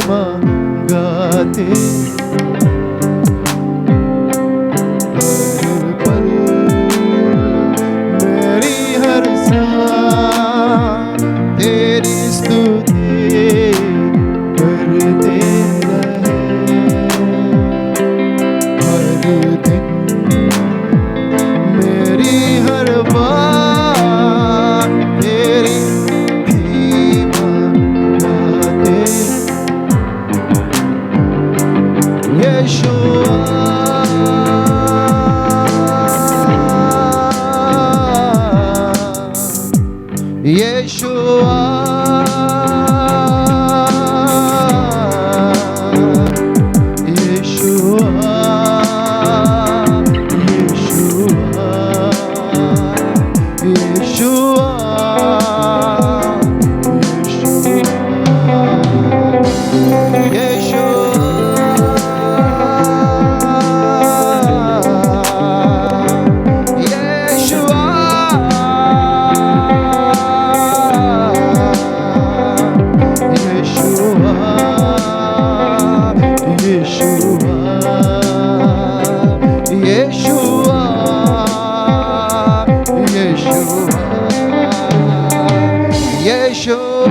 महिमा गाते हर पल मेरी हर सांस तेरी स्तुति करते रहे हर दिन मेरी हर बात तेरी महिमा गाते यीशुआ यीशुआ यीशुआ यीशुआ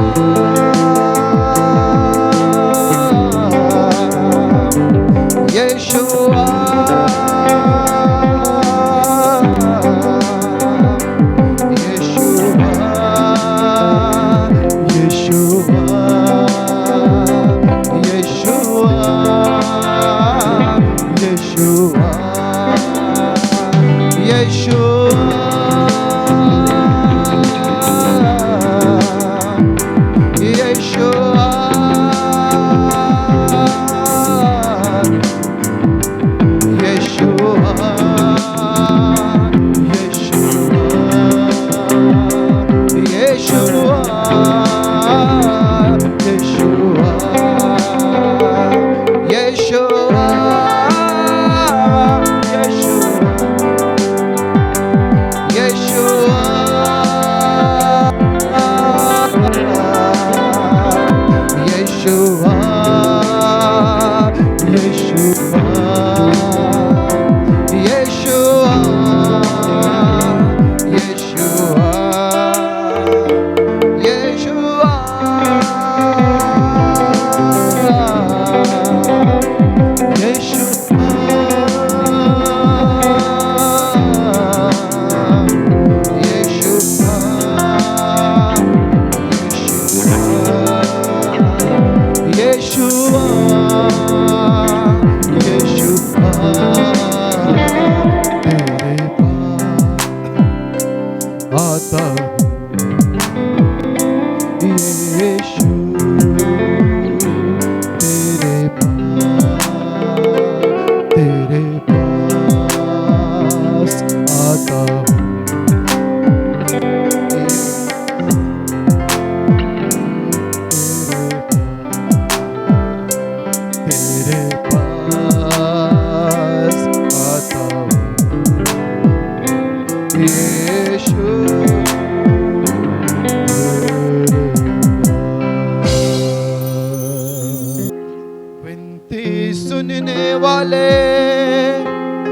सुनने वाले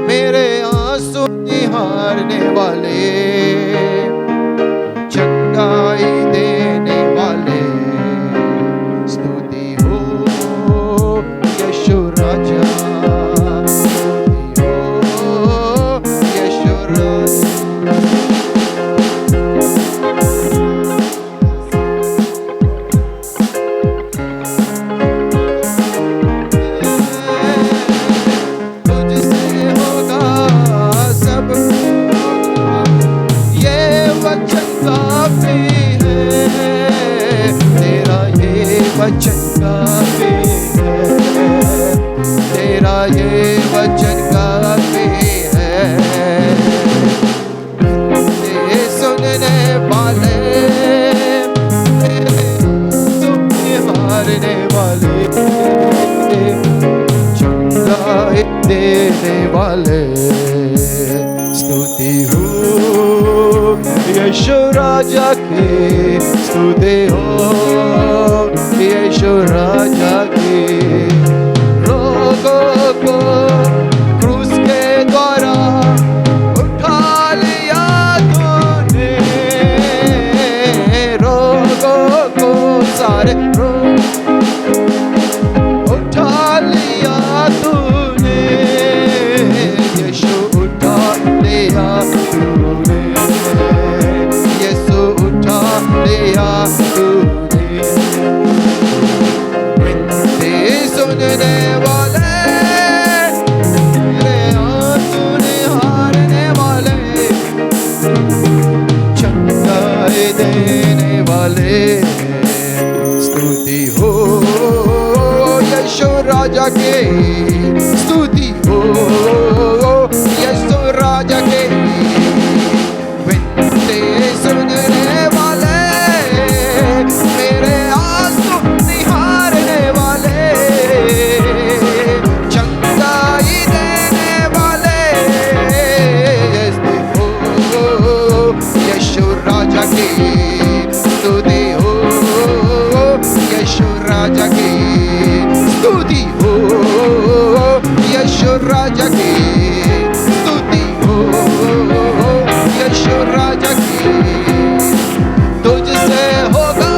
मेरे आंसू निहारने वाले चंगाई देने वाले स्तुति हो यीशु राजा स्तुति हो यीशु राजा वचन काफी है तेरा ये वचन काफी है ये सुनने वाले हारने वाले चंगाई देने वाले स्तुति हो यीशु राजा की स्तुति हो यीशु राजा के रोगों को क्रूस के द्वारा उठा लिया तूने, रोगों को सारे उठा लिया तूने, यीशु उठा लिया तूने, यीशु उठा लिया तूने। विनती सुनने वाले, मेरे आंसू निहारने वाले, चंगाई देने वाले, स्तुति हो यीशु राजा के, स्तुति हो यीशु राजा के। विनती सुनने वाले, मेरे आंसू निहारने वाले, चंगाई देने वाले, स्तुति हो यीशु राजा के, स्तुति हो यीशु राजा के, स्तुति हो यीशु राजा की, स्तुति हो यीशु राजा की। तुझसे होगा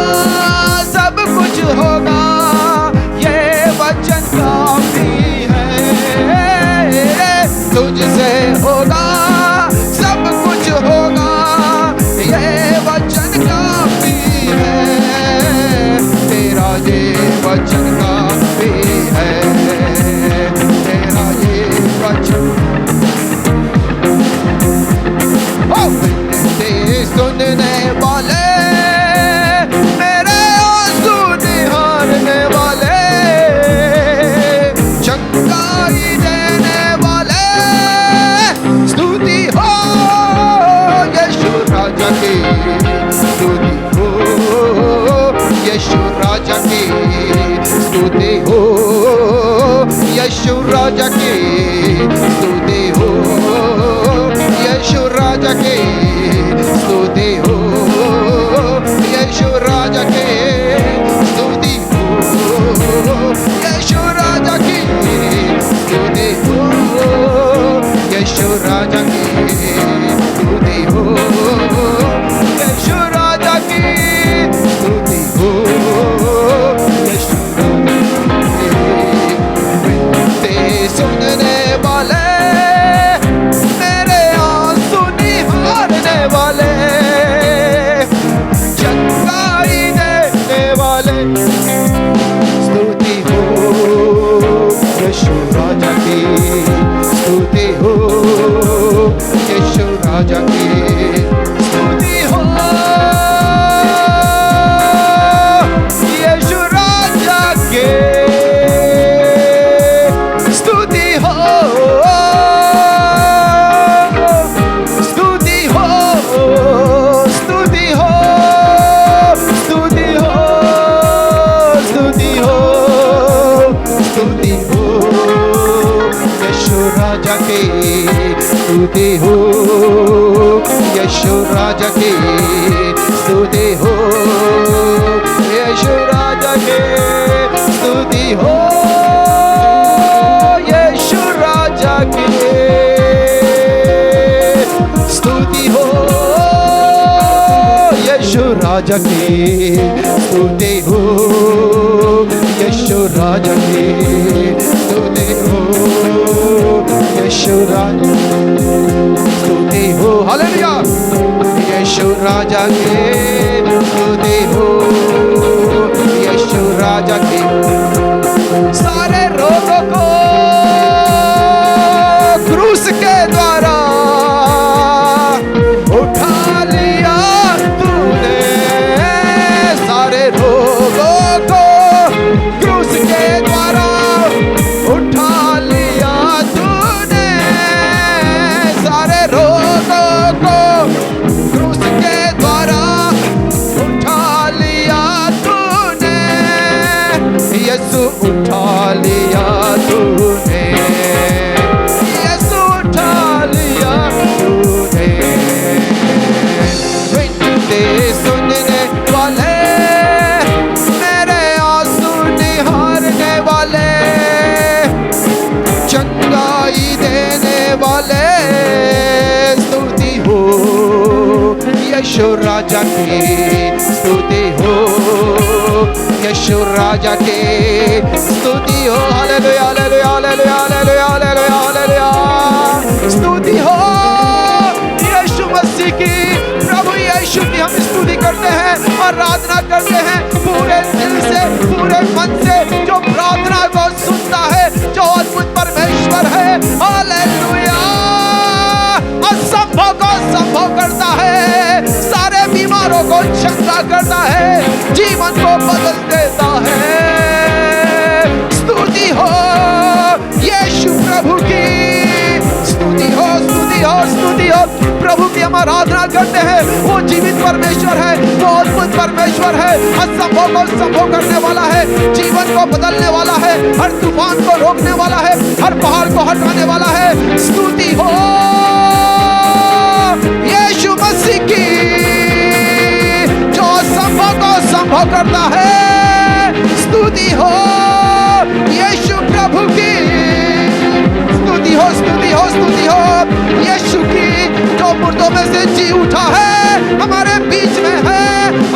सब कुछ होगा, ये वचन काफी है। तुझसे होगा सब कुछ होगा, ये वचन काफी है। तेरा ये वचन काफी है, तेरा ये वचन। विनती सुनने वाले, मेरे आंसू निहारने वाले, चंगाई देने वाले, स्तुति हो यीशु राजा की, स्तुति हो यीशु राजा की, स्तुति हो यीशु राजा की, स्तुति हो यीशु राजा की, स्तुति हो यीशु राजा की, स्तुति हो यीशु राजा की, स्तुति हो यीशु राजा की, स्तुति हो यीशु राजा की, स्तुति हो यीशु सुनने वाले, मेरे आंसू निहारने वाले, चंगाई देने वाले, स्तुति हो यीशु राजा की, स्तुति हो यीशु राजा की, स्तुति हो यीशु राजा के, स्तुति हो, स्तुति हो, स्तुति हो, स्तुति हो, स्तुति हो, स्तुति हो यीशु राजा के, स्तुति हो यीशु राजा के, स्तुति हो यीशु राजा के, स्तुति हो यीशु राजा के, स्तुति हो यीशु राजा के, स्तुति हो यीशु राजा के, स्तुति हो यीशु राजा, स्तुति हो हालेलुया यीशु राजा के, स्तुति हो यीशु राजा के। सारे रोगों को क्रूस के द्वारा उठा लिया तूने, सारे रोगों को क्रूस के द्वारा उठा लिया तूने, सारे रोगों को क्रूस के द्वारा उठा लिया तूने, यीशु उठा लिया तूने, यीशु उठा लिया तूने। विनती सुनने वाले, मेरे आंसू यीशु राजा की स्तुति हो, यीशु राजा की स्तुति हो। Hallelujah hallelujah hallelujah hallelujah hallelujah hallelujah, स्तुति हो यीशु मसीह की। प्रभु यीशु की हम स्तुति करते हैं, आराधना करते हैं पूरे दिल से, पूरे मन से, जो प्रार्थना को सुनता है, जो अद्भुत परमेश्वर है। हालेलुया, असंभव को संभव करता है, सारे बीमारों को चंगा करता है, जीवन को बदल देता है। स्तुति हो यीशु प्रभु की, स्तुति हो स्तुति हो स्तुति हो। प्रभु की हम आराधना करते हैं, वो जीवित परमेश्वर है, वो अद्भुत परमेश्वर है, असंभव को संभव करने वाला है, जीवन को बदलने वाला है, हर तूफान को रोकने वाला है, हर पहाड़ को हटाने वाला है। स्तुति हो यीशु मसीह की, जो असंभव को संभव करता है। स्तुति हो यीशु प्रभु की, स्तुति हो स्तुति हो स्तुति हो यीशु की, जो मुर्दों में से जी उठा है, हमारे बीच में है,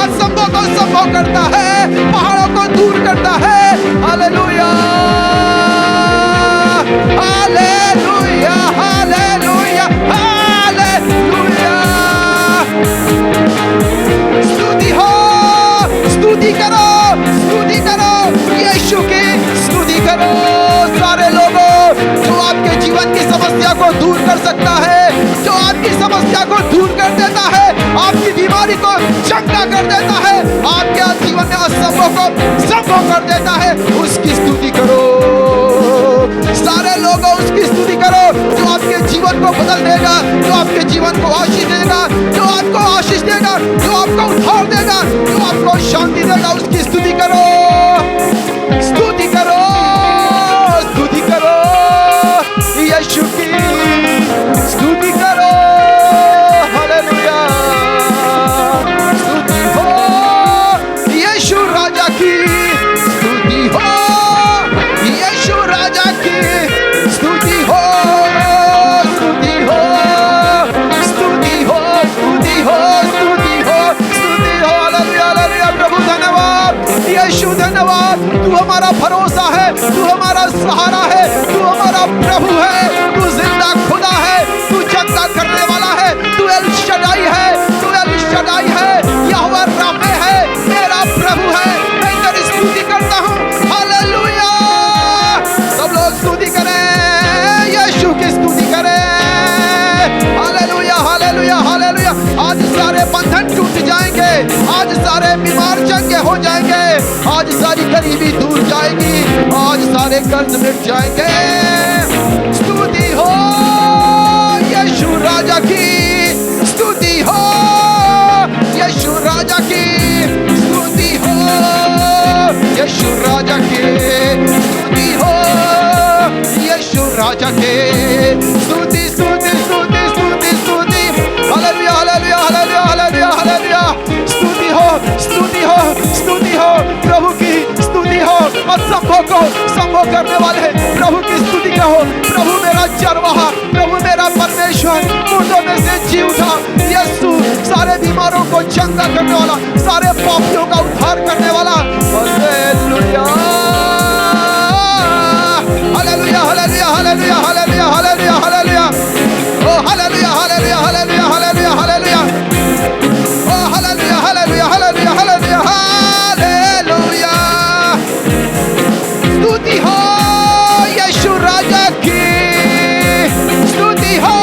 असंभव को संभव करता है, पहाड़ों को दूर करता है। हालेलुया हालेलुया हालेलुया हालेलुया, स्तुति हो, स्तुति करो यीशु की, स्तुति करो। सारे लोगों, जो आपके जीवन की समस्या को दूर कर सकता है, जो आपकी समस्या को दूर कर देता है, आपकी बीमारी को चंगा कर देता है, आपके जीवन में असंभव को संभव कर देता है, उसकी स्तुति करो। सारे लोगों, उसकी स्तुति करो, जो आपके जीवन को बदल देगा, जो आपके जीवन को आशीष देगा, जो आपको आशीष देगा, जो आपको उद्धार देगा, जो आपको शांति देगा, उसकी स्तुति करो, स्तुति करो, स्तुति करो यीशु की, स्तुति करो। हालेलुया, स्तुति हो यीशु राजा की, स्तुति हो यीशु राजा की, स्तुति हो स्तुति हो स्तुति हो स्तुति हो स्तुति हो स्तुति हो। हालेलुया हालेलुया, प्रभु धन्यवाद, यीशु धन्यवाद। तू हमारा भरोसा है, तू हमारा सहारा है, तू हमारा प्रभु है, तू जिंदा खुदा है, तू चंगा करने वाला है, तू एल शदाई है, तू एल शदाई है, यहोवा राफे है, मेरा प्रभु है। मैं तेरी स्तुति करता हूँ। हालेलुया, सब लोग स्तुति करें, यीशु की स्तुति करें। Hallelujah hallelujah hallelujah. आज सारे बंधन टूट जाएंगे, आज सारे बीमार चंगे हो जाएंगे, आज सारी गरीबी दूर जाएगी, आज सारे कर्ज मिट जाएंगे। स्तुति हो यीशु राजा की, स्तुति हो यीशु राजा की, स्तुति हो यीशु राजा की, स्तुति हो यीशु राजा की, स्तुति स्तुति स्तुति स्तुति स्तुति। Hallelujah hallelujah hallelujah hallelujah hallelujah, स्तुति हो स्तुति हो स्तुति हो प्रभु की, स्तुति हो। असंभव को संभव करने वाले प्रभु की स्तुति कहो। प्रभु मेरा चरवाहा, प्रभु मेरा परमेश्वर, मुर्दों में से जी उठा यीशु, सारे बीमारों को चंगा करने वाला, सारे पापियों का उद्धार करने वाला। Hallelujah hallelujah hallelujah hallelujah hallelujah hallelujah hallelujah, ओ hallelujah hallelujah hallelujah hallelujah hallelujah, ओ hallelujah hallelujah hallelujah hallelujah hallelujah. स्तुति हो यीशु राजा की, स्तुति हो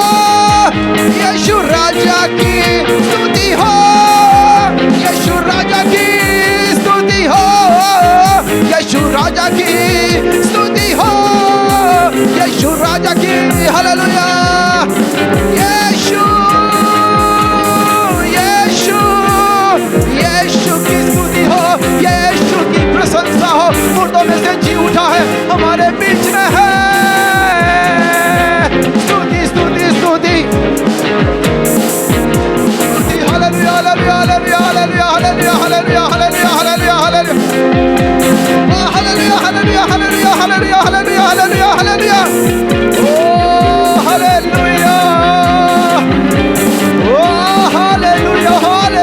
यीशु राजा की, स्तुति हो यीशु राजा की, स्तुति हो यीशु राजा की, स्तुति हो यीशु राजा की। हालेलुया, यीशु यीशु यीशु की स्तुति हो, यीशु की प्रशंसा हो। मुर्दों में से जी उठा है, हमारे बीच में है। स्तुति स्तुति स्तुति स्तुति। Hallelujah hallelujah hallelujah hallelujah hallelujah hallelujah hallelujah hallelujah hallelujah hallelujah hallelujah hallelujah hallelujah hallelujah hallelujah. ओ हालेलुया, ओ हालेलुया हालेलुया।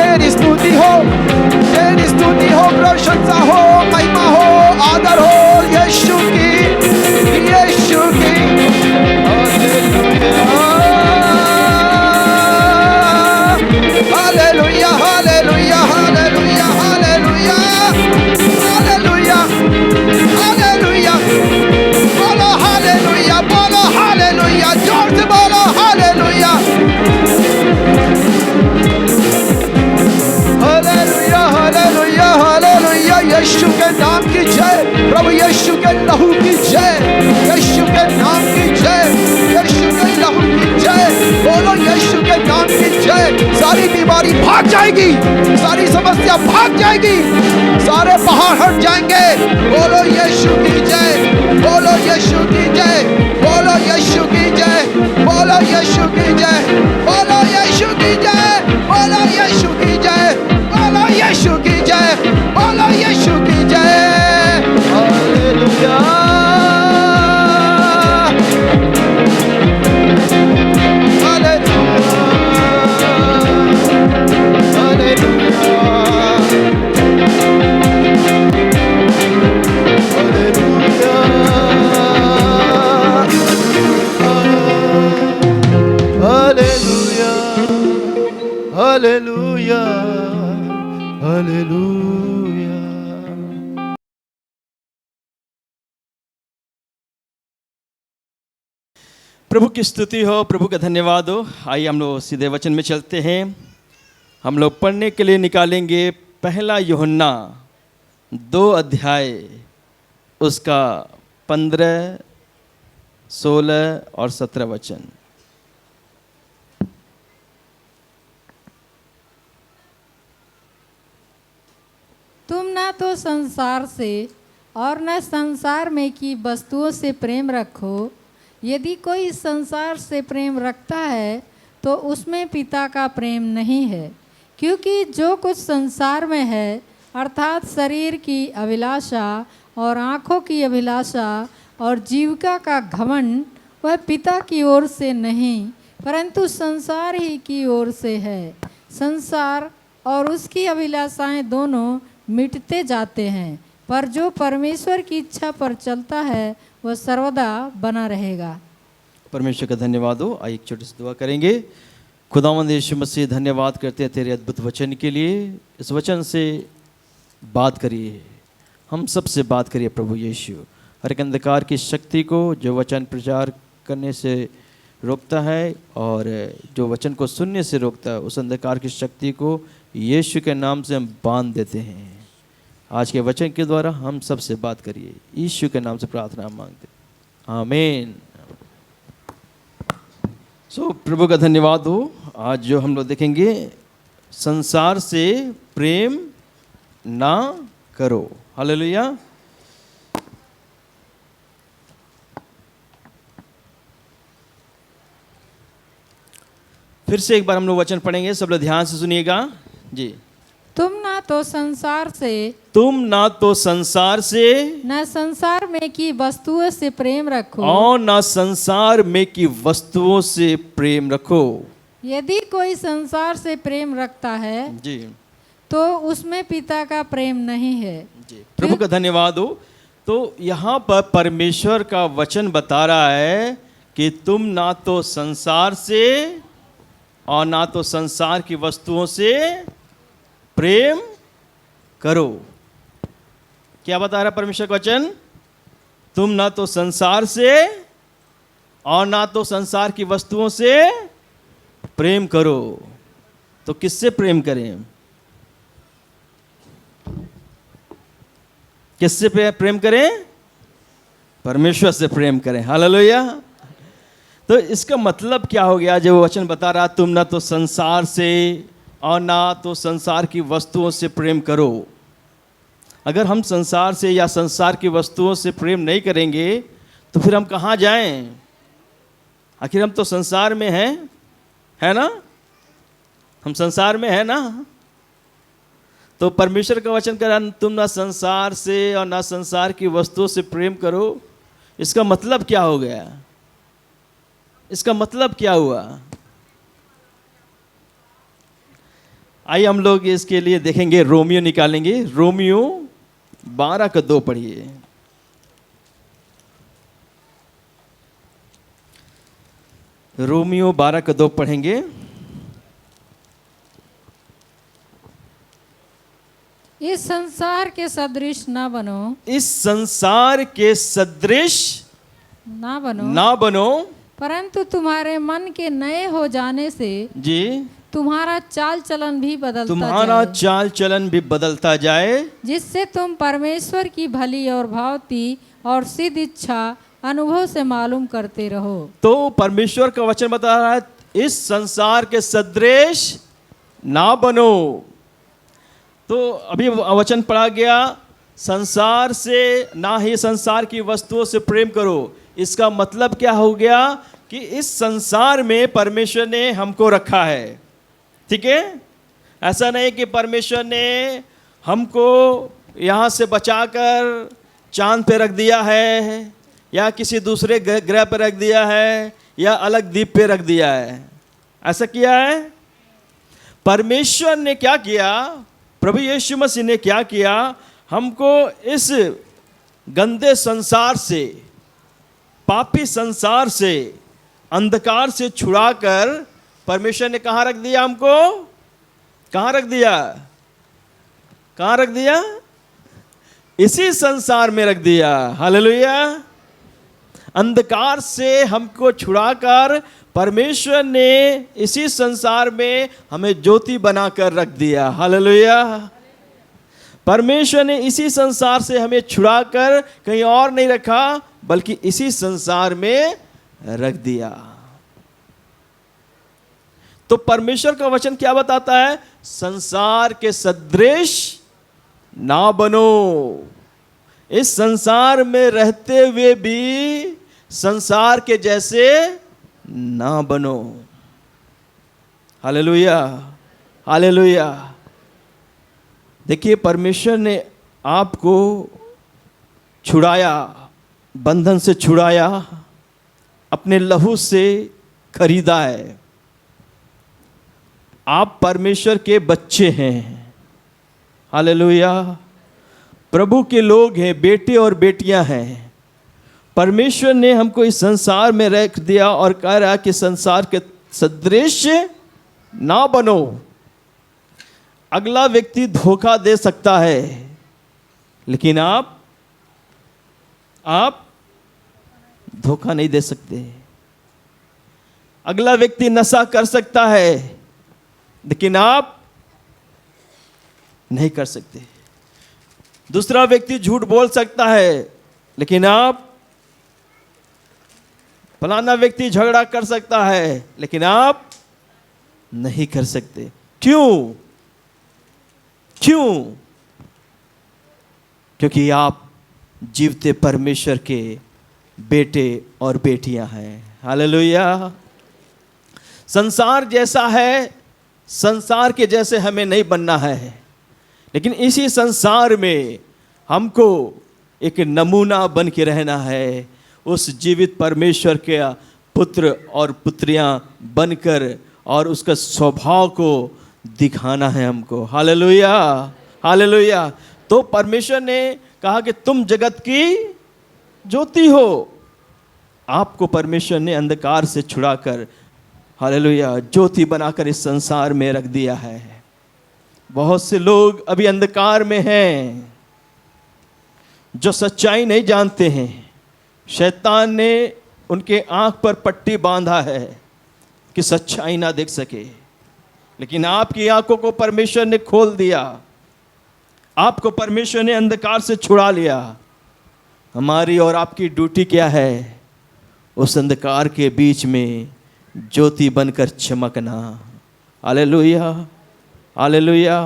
तेरी स्तुति हो, प्रशंसा हो, महिमा हो, आदर हो यीशु की, यीशु की। Hallelujah, hallelujah, hallelujah, hallelujah, hallelujah, hallelujah, बोलो हालेलुया, बोलो हालेलुया, जोर से बोलो हालेलुया, हालेलुया, हालेलुया, हालेलुया। यीशु के नाम की जय, प्रभु यीशु के लहू की जय, यीशु के नाम की जय, यीशु के लहू की जय, बोलो यीशु के नाम की जय। सारी बीमारी भाग जाएगी, सारी समस्या भाग जाएगी, सारे पहाड़ हट जाएंगे। बोलो यीशु की जय, बोलो यीशु की जय, बोलो यीशु की जय, बोलो यीशु की जय, बोलो यीशु की जय, बोलो यीशु की जय, बोलो यीशु की जय, बोलो यीशु की जय। Hallelujah, hallelujah, hallelujah. प्रभु की स्तुति हो, प्रभु का धन्यवाद हो। आइए हम लोग सीधे वचन में चलते हैं। हम लोग पढ़ने के लिए निकालेंगे पहला यूहन्ना 2 अध्याय, उसका 15, 16 और 17 वचन। तुम ना तो संसार से और न संसार में की वस्तुओं से प्रेम रखो। यदि कोई संसार से प्रेम रखता है तो उसमें पिता का प्रेम नहीं है, क्योंकि जो कुछ संसार में है अर्थात शरीर की अभिलाषा और आँखों की अभिलाषा और जीविका का घमंड, वह पिता की ओर से नहीं परंतु संसार ही की ओर से है। संसार और उसकी अभिलाषाएं दोनों मिटते जाते हैं, पर जो परमेश्वर की इच्छा पर चलता है वह सर्वदा बना रहेगा। परमेश्वर का धन्यवाद हो। आइए एक छोटी सी दुआ करेंगे। खुदावंद यीशु मसीह, धन्यवाद करते हैं तेरे अद्भुत वचन के लिए। इस वचन से बात करिए, हम सबसे बात करिए प्रभु यीशु। हर एक अंधकार की शक्ति को जो वचन प्रचार करने से रोकता है और जो वचन को सुनने से रोकता है, उस अंधकार की शक्ति को यीशु के नाम से हम बांध देते हैं। आज के वचन के द्वारा हम सबसे बात करिए, यीशु के नाम से प्रार्थना मांगते, आमीन। प्रभु का धन्यवाद हो। आज जो हम लोग देखेंगे, संसार से प्रेम ना करो। हालेलुया। फिर से एक बार हम लोग वचन पढ़ेंगे, सब लोग ध्यान से सुनिएगा जी। तुम ना तो संसार से न संसार में की वस्तुओं से प्रेम रखो और न संसार में की वस्तुओं से प्रेम रखो। यदि कोई संसार से प्रेम रखता है जी तो उसमें पिता का प्रेम नहीं है जी। प्रभु का धन्यवाद हो। तो यहाँ पर परमेश्वर का वचन बता रहा है कि तुम ना तो संसार से और ना तो संसार की वस्तुओं से प्रेम करो। क्या बता रहा परमेश्वर का वचन? तुम ना तो संसार से और ना तो संसार की वस्तुओं से प्रेम करो। तो किससे प्रेम करें? किससे प्रेम करें? परमेश्वर से प्रेम करें। हालेलुया। तो इसका मतलब क्या हो गया? जब वो वचन बता रहा तुम ना तो संसार से और ना तो संसार की वस्तुओं से प्रेम करो। अगर हम संसार से या संसार की वस्तुओं से प्रेम नहीं करेंगे तो फिर हम कहाँ जाएं? आखिर हम तो संसार में हैं, है ना? हम संसार में हैं ना? तो परमेश्वर का वचन कह रहा तुम ना संसार से और ना संसार की वस्तुओं से प्रेम करो। इसका मतलब क्या हो गया? इसका मतलब क्या हुआ? आइए हम लोग इसके लिए देखेंगे, रोमियो निकालेंगे। रोमियो 12:2 पढ़िए। रोमियो 12:2 पढ़ेंगे। इस संसार के सदृश ना बनो, इस संसार के सदृश ना बनो, ना बनो, परंतु तुम्हारे मन के नए हो जाने से जी तुम्हारा चाल चलन भी बदलता तुम्हारा जाए, चाल चलन भी बदलता जाए, जिससे तुम परमेश्वर की भली और भावती और सिद्ध इच्छा अनुभव से मालूम करते रहो। तो परमेश्वर का वचन बता रहा है, इस संसार के सदृश ना बनो। तो अभी वचन पढ़ा गया, संसार से ना ही संसार की वस्तुओं से प्रेम करो। इसका मतलब क्या हो गया कि इस संसार में परमेश्वर ने हमको रखा है, ठीक है। ऐसा नहीं कि परमेश्वर ने हमको यहाँ से बचाकर चांद पे रख दिया है, या किसी दूसरे ग्रह पे रख दिया है, या अलग द्वीप पे रख दिया है। ऐसा किया है? परमेश्वर ने क्या किया, प्रभु यीशु मसीह ने क्या किया, हमको इस गंदे संसार से, पापी संसार से, अंधकार से छुड़ाकर परमेश्वर ने कहाँ रख दिया हमको? कहाँ रख दिया? कहाँ रख दिया? इसी संसार में रख दिया। हालेलुया। अंधकार से हमको छुड़ाकर परमेश्वर ने इसी संसार में हमें ज्योति बनाकर रख दिया। हालेलुया। परमेश्वर ने इसी संसार से हमें छुड़ाकर कहीं और नहीं रखा, बल्कि इसी संसार में रख दिया। तो परमेश्वर का वचन क्या बताता है? संसार के सदृश ना बनो। इस संसार में रहते हुए भी संसार के जैसे ना बनो। Hallelujah, hallelujah. देखिए, परमेश्वर ने आपको छुड़ाया, बंधन से छुड़ाया, अपने लहू से खरीदा है। आप परमेश्वर के बच्चे हैं। हालेलुया। प्रभु के लोग हैं, बेटे और बेटियां हैं। परमेश्वर ने हमको इस संसार में रख दिया और कह रहा कि संसार के सदृश ना बनो। अगला व्यक्ति धोखा दे सकता है, लेकिन आप धोखा नहीं दे सकते। अगला व्यक्ति नशा कर सकता है, लेकिन आप नहीं कर सकते। दूसरा व्यक्ति झूठ बोल सकता है, लेकिन आप, फलाना व्यक्ति झगड़ा कर सकता है, लेकिन आप नहीं कर सकते। क्यों? क्यों? क्योंकि आप जीवते परमेश्वर के बेटे और बेटियां हैं। हालेलुया। संसार जैसा है, संसार के जैसे हमें नहीं बनना है, लेकिन इसी संसार में हमको एक नमूना बन के रहना है। उस जीवित परमेश्वर के पुत्र और पुत्रियां बनकर और उसका स्वभाव को दिखाना है हमको। Hallelujah, hallelujah. तो परमेश्वर ने कहा कि तुम जगत की ज्योति हो। आपको परमेश्वर ने अंधकार से छुड़ाकर, हालेलुया, ज्योति बनाकर इस संसार में रख दिया है। बहुत से लोग अभी अंधकार में हैं, जो सच्चाई नहीं जानते हैं। शैतान ने उनके आंख पर पट्टी बांधा है कि सच्चाई ना देख सके, लेकिन आपकी आंखों को परमेश्वर ने खोल दिया। आपको परमेश्वर ने अंधकार से छुड़ा लिया। हमारी और आपकी ड्यूटी क्या है? उस अंधकार के बीच में ज्योति बनकर चमकना। Hallelujah, hallelujah.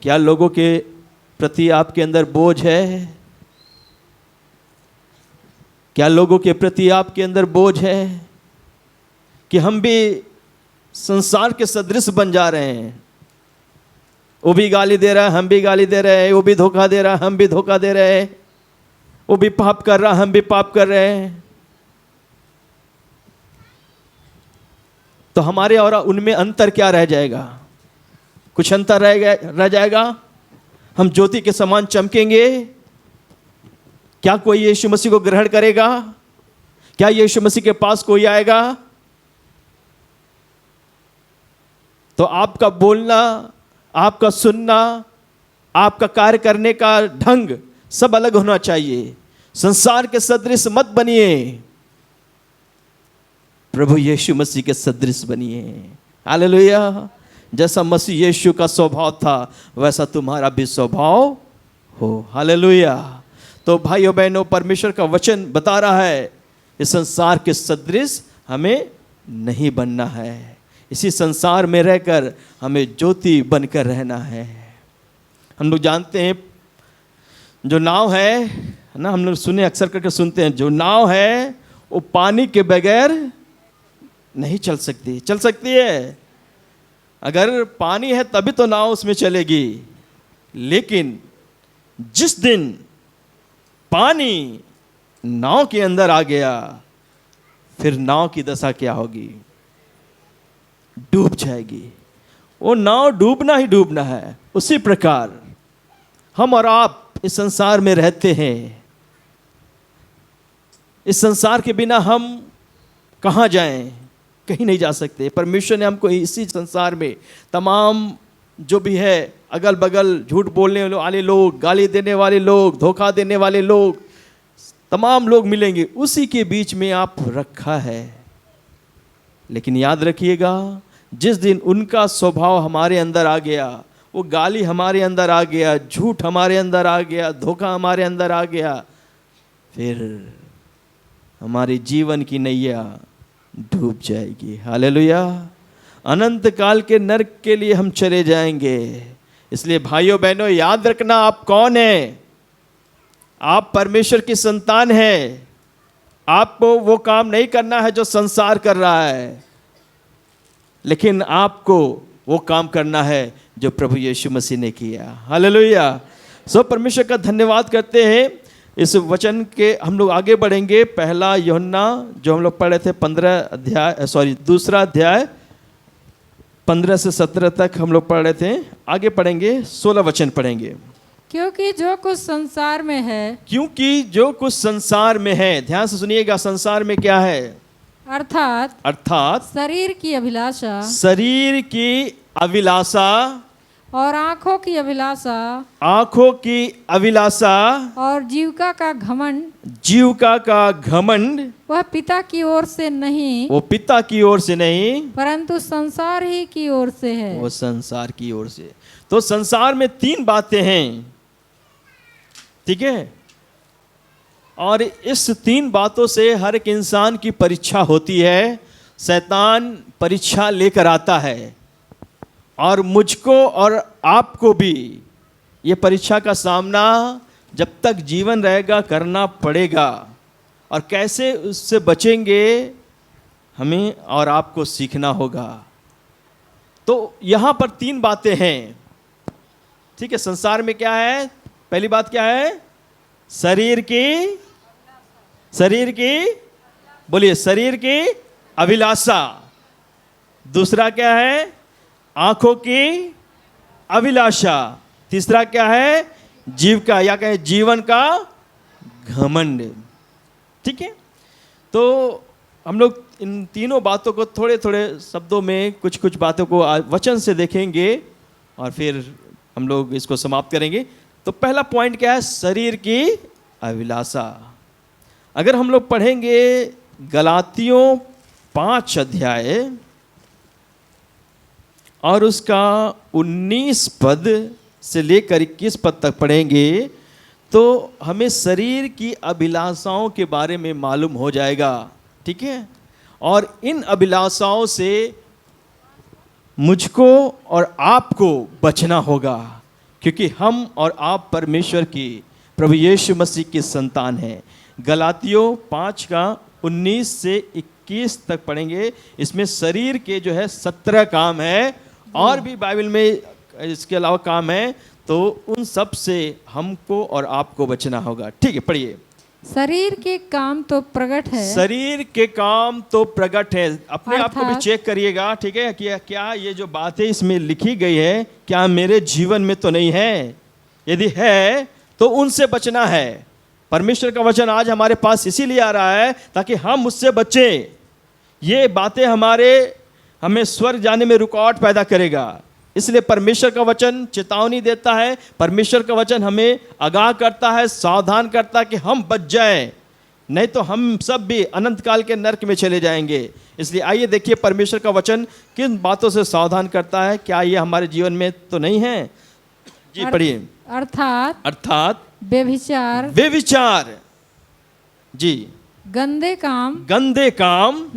क्या लोगों के प्रति आपके अंदर बोझ है? क्या लोगों के प्रति आपके अंदर बोझ है कि हम भी संसार के सदृश बन जा रहे हैं? वो भी गाली दे रहा है, हम भी गाली दे रहे हैं। वो भी धोखा दे रहा है, हम भी धोखा दे रहे हैं। वो भी पाप कर रहा है, हम भी पाप कर रहे हैं। तो हमारे और उनमें अंतर क्या रह जाएगा? कुछ अंतर रह जाएगा? हम ज्योति के समान चमकेंगे? क्या कोई यीशु मसीह को ग्रहण करेगा? क्या यीशु मसीह के पास कोई आएगा? तो आपका बोलना, आपका सुनना, आपका कार्य करने का ढंग सब अलग होना चाहिए। संसार के सदृश मत बनिए, प्रभु यीशु मसीह के सदृश बनिए। हालेलुया। जैसा मसीह यीशु का स्वभाव था वैसा तुम्हारा भी स्वभाव हो। हालेलुया। तो भाइयों बहनों, परमेश्वर का वचन बता रहा है इस संसार के सदृश हमें नहीं बनना है। इसी संसार में रहकर हमें ज्योति बनकर रहना है। हम लोग जानते हैं जो नाव है ना, हम लोग सुने अक्सर करके सुनते हैं, जो नाव है वो पानी के बगैर नहीं चल सकती। चल सकती है, अगर पानी है तभी तो नाव उसमें चलेगी। लेकिन जिस दिन पानी नाव के अंदर आ गया, फिर नाव की दशा क्या होगी? डूब जाएगी। वो नाव डूबना ही डूबना है। उसी प्रकार हम और आप इस संसार में रहते हैं। इस संसार के बिना हम कहाँ जाएं? कहीं नहीं जा सकते। परमेश्वर ने हमको इसी संसार में तमाम जो भी है, अगल बगल झूठ बोलने वाले लोग, गाली देने वाले लोग, धोखा देने वाले लोग, तमाम लोग मिलेंगे। उसी के बीच में आप रखा है। लेकिन याद रखिएगा, जिस दिन उनका स्वभाव हमारे अंदर आ गया, वो गाली हमारे अंदर आ गया, झूठ हमारे अंदर आ गया, धोखा हमारे अंदर आ गया, फिर हमारे जीवन की नैया डूब जाएगी। हालेलुया। अनंत काल के नरक के लिए हम चले जाएंगे। इसलिए भाइयों बहनों, याद रखना, आप कौन हैं? आप परमेश्वर की संतान हैं। आपको वो काम नहीं करना है जो संसार कर रहा है, लेकिन आपको वो काम करना है जो प्रभु यीशु मसीह ने किया। हालेलुया। सो परमेश्वर का धन्यवाद करते हैं। इस वचन के हम लोग आगे बढ़ेंगे। पहला यूहन्ना जो हम लोग पढ़े थे 2 अध्याय 15 से 17 तक हम लोग पढ़ रहे थे। आगे पढ़ेंगे, 16 वचन पढ़ेंगे। क्योंकि जो कुछ संसार में है, क्योंकि जो कुछ संसार में है, ध्यान से सुनिएगा, संसार में क्या है? अर्थात शरीर की अभिलाषा, शरीर की अभिलाषा और आँखों की अभिलाषा, आँखों की अभिलाषा और जीविका का घमंड, जीविका का घमंड, वह पिता की ओर से नहीं, वो पिता की ओर से नहीं, परंतु संसार ही की ओर से है। वो संसार की ओर से। तो संसार में 3 बातें हैं, ठीक है? और इस 3 बातों से हर एक इंसान की परीक्षा होती है। शैतान परीक्षा लेकर आता है, और मुझको और आपको भी ये परीक्षा का सामना जब तक जीवन रहेगा करना पड़ेगा। और कैसे उससे बचेंगे हमें और आपको सीखना होगा। तो यहाँ पर 3 बातें हैं, ठीक है? संसार में क्या है? पहली बात क्या है? शरीर की बोलिए, शरीर की अभिलाषा। दूसरा क्या है? आंखों की अभिलाषा। तीसरा क्या है? जीव का, या कहें जीवन का घमंड। ठीक है? तो हम लोग इन तीनों बातों को थोड़े थोड़े शब्दों में, कुछ कुछ बातों को वचन से देखेंगे और फिर हम लोग इसको समाप्त करेंगे। तो पहला पॉइंट क्या है? शरीर की अभिलाषा। अगर हम लोग पढ़ेंगे गलातियों 5 अध्याय और उसका 19 पद से लेकर 21 पद तक पढ़ेंगे, तो हमें शरीर की अभिलाषाओं के बारे में मालूम हो जाएगा। ठीक है? और इन अभिलाषाओं से मुझको और आपको बचना होगा, क्योंकि हम और आप परमेश्वर की, प्रभु यीशु मसीह की संतान हैं। गलातियों 5 का 19 से 21 तक पढ़ेंगे। इसमें शरीर के जो है 17 काम है, और भी बाइबल में इसके अलावा काम है, तो उन सब से हमको और आपको बचना होगा। ठीक है, पढ़िए। शरीर के काम तो प्रकट है, शरीर के काम तो प्रकट है। अपने आप को भी अर्थात- चेक करिएगा, ठीक है, कि क्या ये जो बातें इसमें लिखी गई है क्या मेरे जीवन में तो नहीं है। यदि है तो उनसे बचना है। परमेश्वर का वचन आज हमारे पास इसीलिए आ रहा है ताकि हम उससे बचें। ये बातें हमें स्वर्ग जाने में रुकावट पैदा करेगा। इसलिए परमेश्वर का वचन चेतावनी देता है, परमेश्वर का वचन हमें आगाह करता है, सावधान करता है कि हम बच जाएं, नहीं तो हम सब भी अनंत काल के नरक में चले जाएंगे। इसलिए आइए देखिए परमेश्वर का वचन किन बातों से सावधान करता है। क्या ये हमारे जीवन में तो नहीं है? जी पढ़िए। अर्थात व्यभिचार, जी, गंदे काम,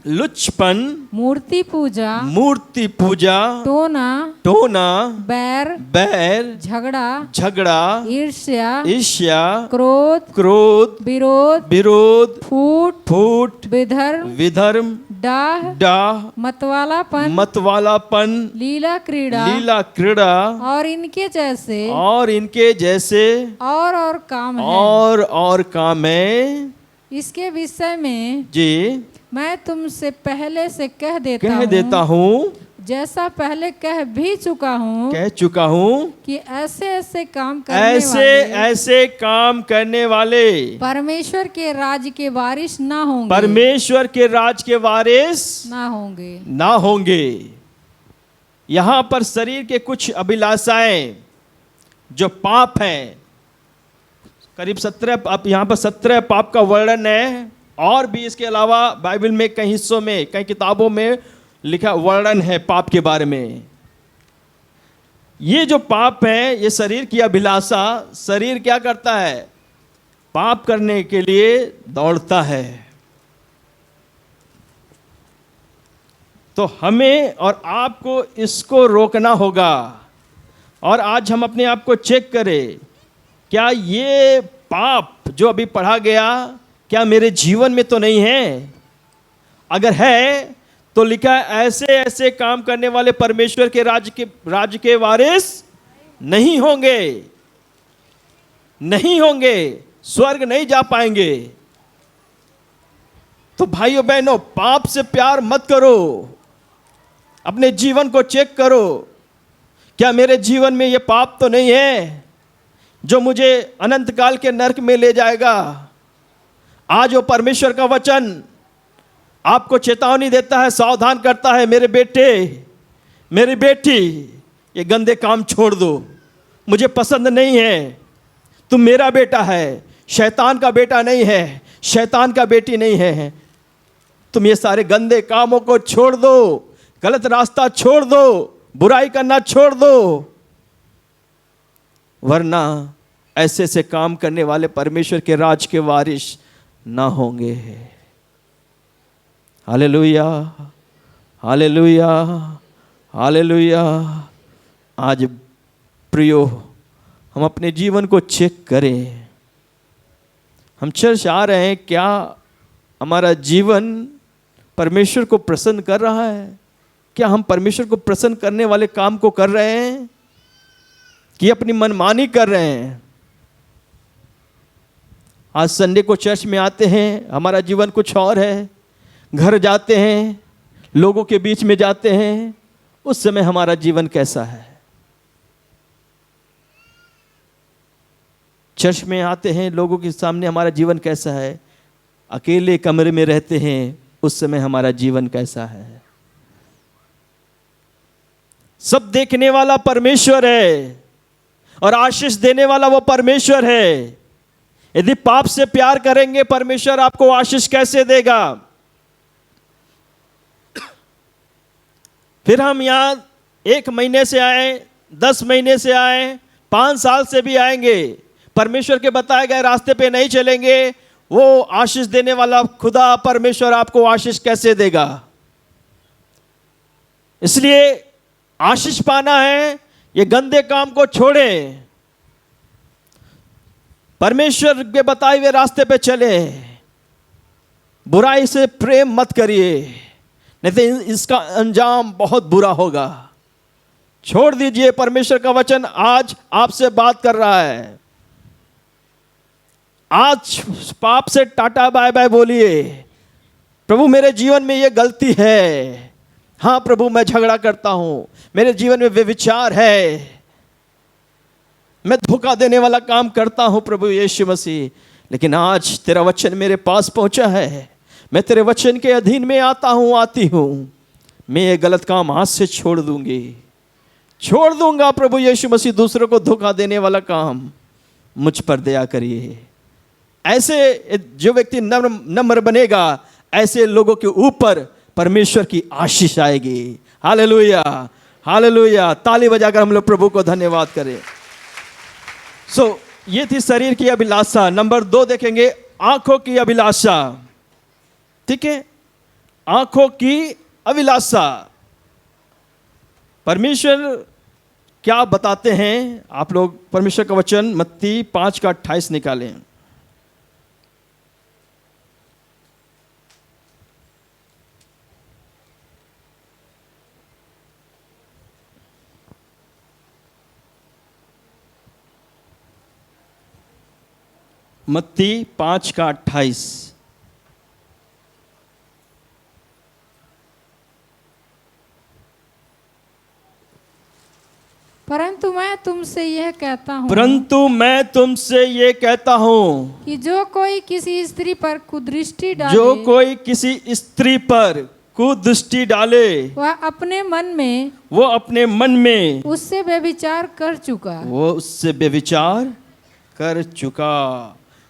लुच्चपन, मूर्ति पूजा, टोना, बैर, झगड़ा, ईर्ष्या, क्रोध, विरोध, फूट, विधर्म, डाह, मतवालापन, लीला क्रीड़ा और इनके जैसे और काम है। इसके विषय में जी मैं तुमसे पहले से कह कह देता हूँ, जैसा पहले कह भी चुका हूँ कह चुका हूँ कि ऐसे काम करने वाले परमेश्वर के राज्य के वारिस ना होंगे, परमेश्वर के राज के वारिस ना होंगे। यहाँ पर शरीर के कुछ अभिलाषाएं जो पाप हैं, करीब 17, अब यहाँ पर 17 पाप का वर्णन है। और भी इसके अलावा बाइबल में कई हिस्सों में, कई किताबों में लिखा वर्णन है पाप के बारे में। ये जो पाप है, ये शरीर की अभिलाषा, शरीर क्या करता है? पाप करने के लिए दौड़ता है। तो हमें और आपको इसको रोकना होगा। और आज हम अपने आप को चेक करें, क्या ये पाप जो अभी पढ़ा गया क्या मेरे जीवन में तो नहीं है? अगर है तो लिखा है ऐसे काम करने वाले परमेश्वर के राज्य के वारिस नहीं होंगे, स्वर्ग नहीं जा पाएंगे। तो भाइयों बहनों, पाप से प्यार मत करो, अपने जीवन को चेक करो, क्या मेरे जीवन में ये पाप तो नहीं है जो मुझे अनंत काल के नरक में ले जाएगा। आज वो परमेश्वर का वचन आपको चेतावनी देता है, सावधान करता है, मेरे बेटे, मेरी बेटी, ये गंदे काम छोड़ दो, मुझे पसंद नहीं है। तुम मेरा बेटा है, शैतान का बेटा नहीं है, शैतान का बेटी नहीं है। तुम ये सारे गंदे कामों को छोड़ दो, गलत रास्ता छोड़ दो, बुराई करना छोड़ दो, वरना ऐसे काम करने वाले परमेश्वर के राज के वारिस ना होंगे। Hallelujah, hallelujah, hallelujah. आज प्रियो, हम अपने जीवन को चेक करें। हम चर्च आ रहे हैं, क्या हमारा जीवन परमेश्वर को प्रसन्न कर रहा है? क्या हम परमेश्वर को प्रसन्न करने वाले काम को कर रहे हैं कि अपनी मनमानी कर रहे हैं? आज संडे को चर्च में आते हैं, हमारा जीवन कुछ और है। घर जाते हैं, लोगों के बीच में जाते हैं, उस समय हमारा जीवन कैसा है? चर्च में आते हैं, लोगों के सामने हमारा जीवन कैसा है? अकेले कमरे में रहते हैं, उस समय हमारा जीवन कैसा है? सब देखने वाला परमेश्वर है और आशीष देने वाला वो परमेश्वर है। यदि पाप से प्यार करेंगे, परमेश्वर आपको आशीष कैसे देगा? फिर हम यहां 1 महीने से आए, 10 महीने से आए, 5 साल से भी आएंगे, परमेश्वर के बताए गए रास्ते पे नहीं चलेंगे, वो आशीष देने वाला खुदा परमेश्वर आपको आशीष कैसे देगा? इसलिए आशीष पाना है, ये गंदे काम को छोड़ें, परमेश्वर के बताए हुए रास्ते पे चले, बुराई से प्रेम मत करिए, नहीं तो इसका अंजाम बहुत बुरा होगा। छोड़ दीजिए, परमेश्वर का वचन आज आपसे बात कर रहा है। आज पाप से टाटा बाय बाय बोलिए, प्रभु मेरे जीवन में ये गलती है, हाँ प्रभु मैं झगड़ा करता हूँ, मेरे जीवन में व्यभिचार है, मैं धोखा देने वाला काम करता हूँ प्रभु यीशु मसीह, लेकिन आज तेरा वचन मेरे पास पहुंचा है, मैं तेरे वचन के अधीन में आता हूँ, आती हूँ, मैं ये गलत काम आज से छोड़ दूंगा प्रभु यीशु मसीह, दूसरों को धोखा देने वाला काम मुझ पर दया करिए। ऐसे जो व्यक्ति नम्र बनेगा, ऐसे लोगों के ऊपर परमेश्वर की आशीष आएगी। Hallelujah, hallelujah. ताली बजाकर हम लोग प्रभु को धन्यवाद करें। ये थी शरीर की अभिलाषा। नंबर 2 देखेंगे, आंखों की अभिलाषा। ठीक है, आंखों की अभिलाषा। परमेश्वर क्या बताते हैं? आप लोग परमेश्वर का वचन मत्ती 5:28 निकालें। मत्ती 5:28। परंतु मैं तुमसे यह कहता हूँ, कि जो कोई किसी स्त्री पर कुदृष्टि डाले, जो कोई किसी स्त्री पर कुदृष्टि डाले, वह अपने मन में उससे व्यभिचार कर चुका।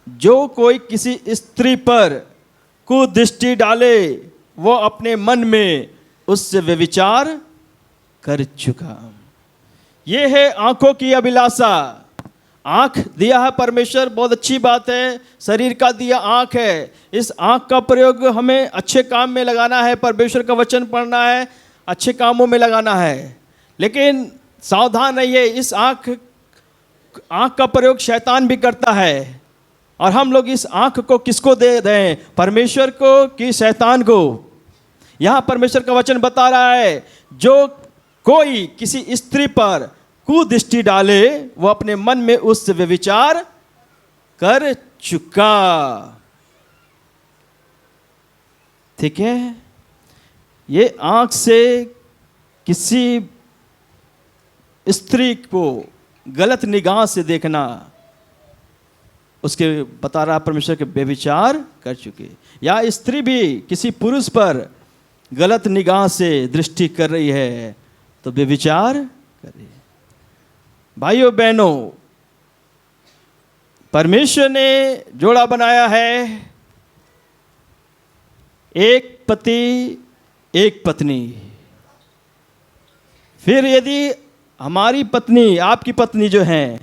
जो कोई किसी स्त्री पर कुदृष्टि डाले, वो अपने मन में उससे व्यभिचार कर चुका। ये है आंखों की अभिलाषा। आंख दिया है परमेश्वर, बहुत अच्छी बात है, शरीर का दिया आंख है। इस आंख का प्रयोग हमें अच्छे काम में लगाना है, परमेश्वर का वचन पढ़ना है, अच्छे कामों में लगाना है। लेकिन सावधान रहिए, इस आंख का प्रयोग शैतान भी करता है। और हम लोग इस आंख को किसको दे दें? परमेश्वर को कि शैतान को? यहाँ परमेश्वर का वचन बता रहा है, जो कोई किसी स्त्री पर कुदृष्टि डाले, वो अपने मन में उससे व्यभिचार कर चुका। ठीक है, ये आंख से किसी स्त्री को गलत निगाह से देखना, उसके बता रहा परमेश्वर के व्यभिचार कर चुके। या स्त्री भी किसी पुरुष पर गलत निगाह से दृष्टि कर रही है, तो व्यभिचार कर रही है। भाइयों बहनों, परमेश्वर ने जोड़ा बनाया है, एक पति एक पत्नी। फिर यदि हमारी पत्नी, आपकी पत्नी जो है,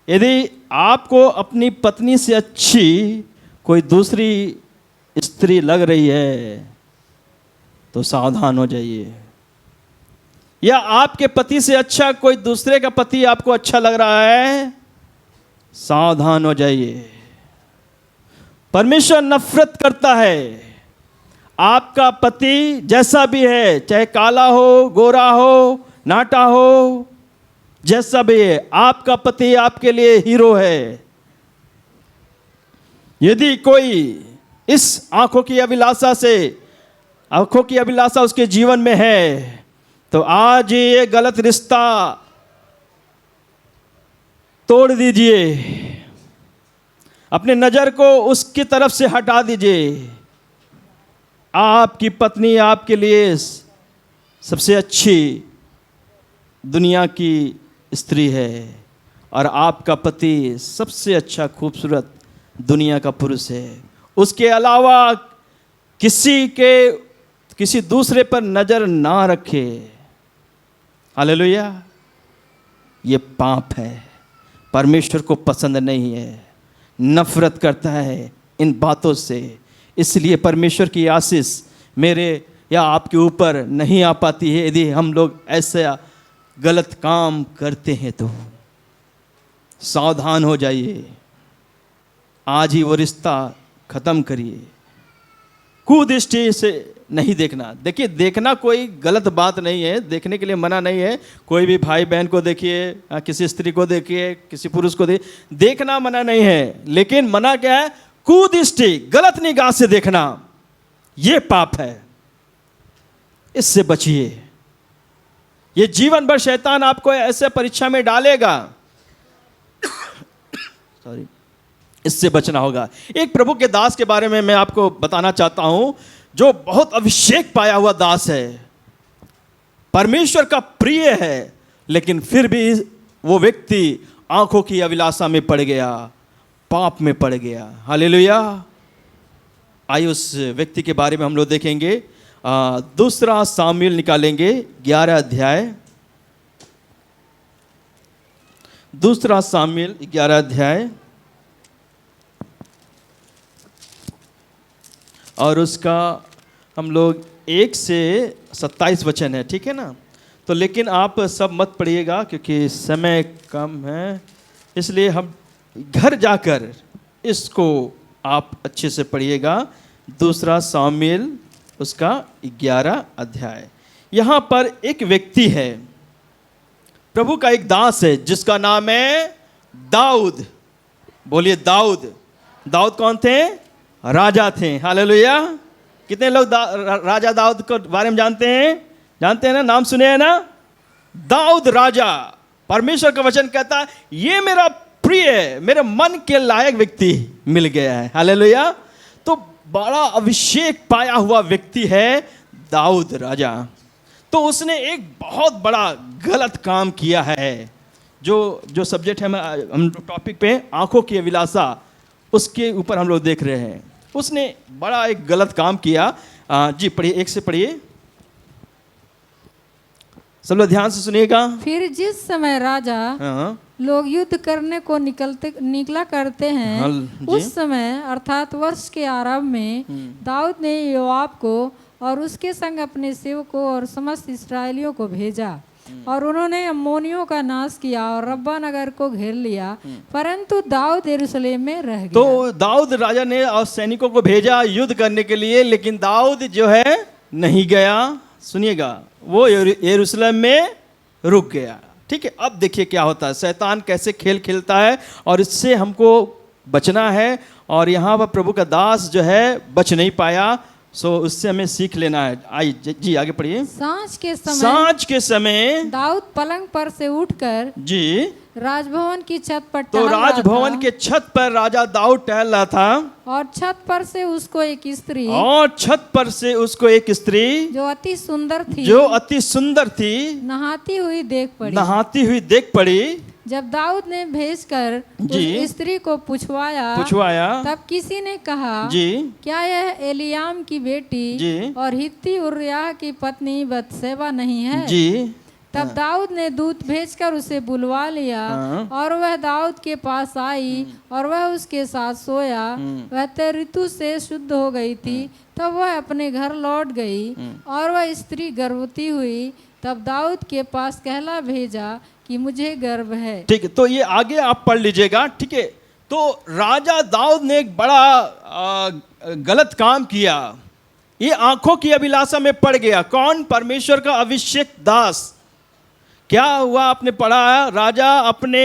यदि आपको अपनी पत्नी से अच्छी कोई दूसरी स्त्री लग रही है, तो सावधान हो जाइए। या आपके पति से अच्छा कोई दूसरे का पति आपको अच्छा लग रहा है, सावधान हो जाइए। परमेश्वर नफरत करता है। आपका पति जैसा भी है, चाहे काला हो, गोरा हो, नाटा हो, जैसा भी है, आपका पति आपके लिए हीरो है। यदि कोई इस आंखों की अभिलाषा उसके जीवन में है, तो आज ये गलत रिश्ता तोड़ दीजिए, अपने नजर को उसकी तरफ से हटा दीजिए। आपकी पत्नी आपके लिए सबसे अच्छी दुनिया की स्त्री है, और आपका पति सबसे अच्छा खूबसूरत दुनिया का पुरुष है। उसके अलावा किसी दूसरे पर नजर ना रखे। हालेलुया। ये पाप है, परमेश्वर को पसंद नहीं है, नफरत करता है इन बातों से। इसलिए परमेश्वर की आशीष मेरे या आपके ऊपर नहीं आ पाती है यदि हम लोग ऐसे गलत काम करते हैं। तो सावधान हो जाइए, आज ही वो रिश्ता खत्म करिए। कुदृष्टि से नहीं देखना। देखिए, देखना कोई गलत बात नहीं है, देखने के लिए मना नहीं है। कोई भी भाई बहन को देखिए, किसी स्त्री को देखिए, किसी पुरुष को देखना मना नहीं है। लेकिन मना क्या है? कुदृष्टि, गलत निगाह से देखना, ये पाप है, इससे बचिए। ये जीवन भर शैतान आपको ऐसे परीक्षा में डालेगा, सॉरी, इससे बचना होगा। एक प्रभु के दास के बारे में मैं आपको बताना चाहता हूं, जो बहुत अभिषेक पाया हुआ दास है, परमेश्वर का प्रिय है, लेकिन फिर भी वो व्यक्ति आंखों की अभिलाषा में पड़ गया, पाप में पड़ गया। हालेलुया। आइए उस व्यक्ति के बारे में हम लोग देखेंगे। दूसरा सामुएल निकालेंगे 11 अध्याय, दूसरा सामुएल 11 अध्याय और उसका हम लोग 1 से 27 वचन है, ठीक है ना? तो लेकिन आप सब मत पढ़िएगा क्योंकि समय कम है, इसलिए हम घर जाकर इसको आप अच्छे से पढ़िएगा। दूसरा सामुएल उसका 11 अध्याय। यहाँ पर एक व्यक्ति है, प्रभु का एक दास है जिसका नाम है दाऊद। बोलिए दाऊद। दाऊद कौन थे? राजा थे। हालेलुया। कितने लोग राजा दाऊद के बारे में जानते हैं? जानते हैं ना, नाम सुने हैं ना? दाऊद राजा। परमेश्वर का वचन कहता है ये मेरा प्रिय, मेरे मन के लायक व्यक्ति मिल गया है। हालेलुया। तो बड़ा अभिषेक पाया हुआ व्यक्ति है दाऊद राजा। तो उसने एक बहुत बड़ा गलत काम किया है। जो सब्जेक्ट है, हम टॉपिक पे आंखों की अभिलाषा, उसके ऊपर हम लोग देख रहे हैं। उसने बड़ा एक गलत काम किया। जी पढ़िए, 1 से पढ़िए, सब लोग ध्यान से सुनिएगा। फिर जिस समय राजा लोग युद्ध करने को निकला करते हैं, उस समय अर्थात वर्ष के आरंभ में दाऊद ने योआब को और उसके संग अपने सेवकों और समस्त इस्राएलियों को भेजा, और उन्होंने अम्मोनियों का नाश किया और रब्बा नगर को घेर लिया, परंतु दाऊद यरूशलेम में रह गया। तो दाऊद राजा ने और सैनिकों को भेजा युद्ध करने के लिए, लेकिन दाऊद जो है नहीं गया। सुनिएगा, वो यरूशलेम में रुक गया। ठीक है, अब देखिए क्या होता है, शैतान कैसे खेल खेलता है और इससे हमको बचना है। और यहाँ पर प्रभु का दास जो है बच नहीं पाया, सो उससे हमें सीख लेना है। आइए जी आगे पढ़िए। सांझ के समय दाऊद पलंग पर से उठकर जी राजभवन की छत पर तो राजभवन के छत पर राजा दाऊद टहल रहा था, और छत पर से उसको एक स्त्री जो अति सुंदर थी नहाती हुई देख पड़ी। जब दाऊद ने भेजकर उस स्त्री को पूछवाया तब किसी ने कहा जी क्या यह एलियाम की बेटी और हित्ती उरिय्याह की पत्नी बतशेबा नहीं है जी? तब दाऊद ने दूत भेजकर उसे बुलवा लिया, और वह दाऊद के पास आई और वह उसके साथ सोया। वह तो ऋतु से शुद्ध हो गई थी। तब वह अपने घर लौट गई, और वह स्त्री गर्भवती हुई। तब दाऊद के पास कहला भेजा कि मुझे गर्भ है। ठीक है, तो ये आगे आप पढ़ लीजिएगा। ठीक है, तो राजा दाऊद ने एक बड़ा गलत काम किया। ये आंखों की अभिलाषा में पड़ गया। कौन? परमेश्वर का अभिषेक दास। क्या हुआ आपने पढ़ा? राजा अपने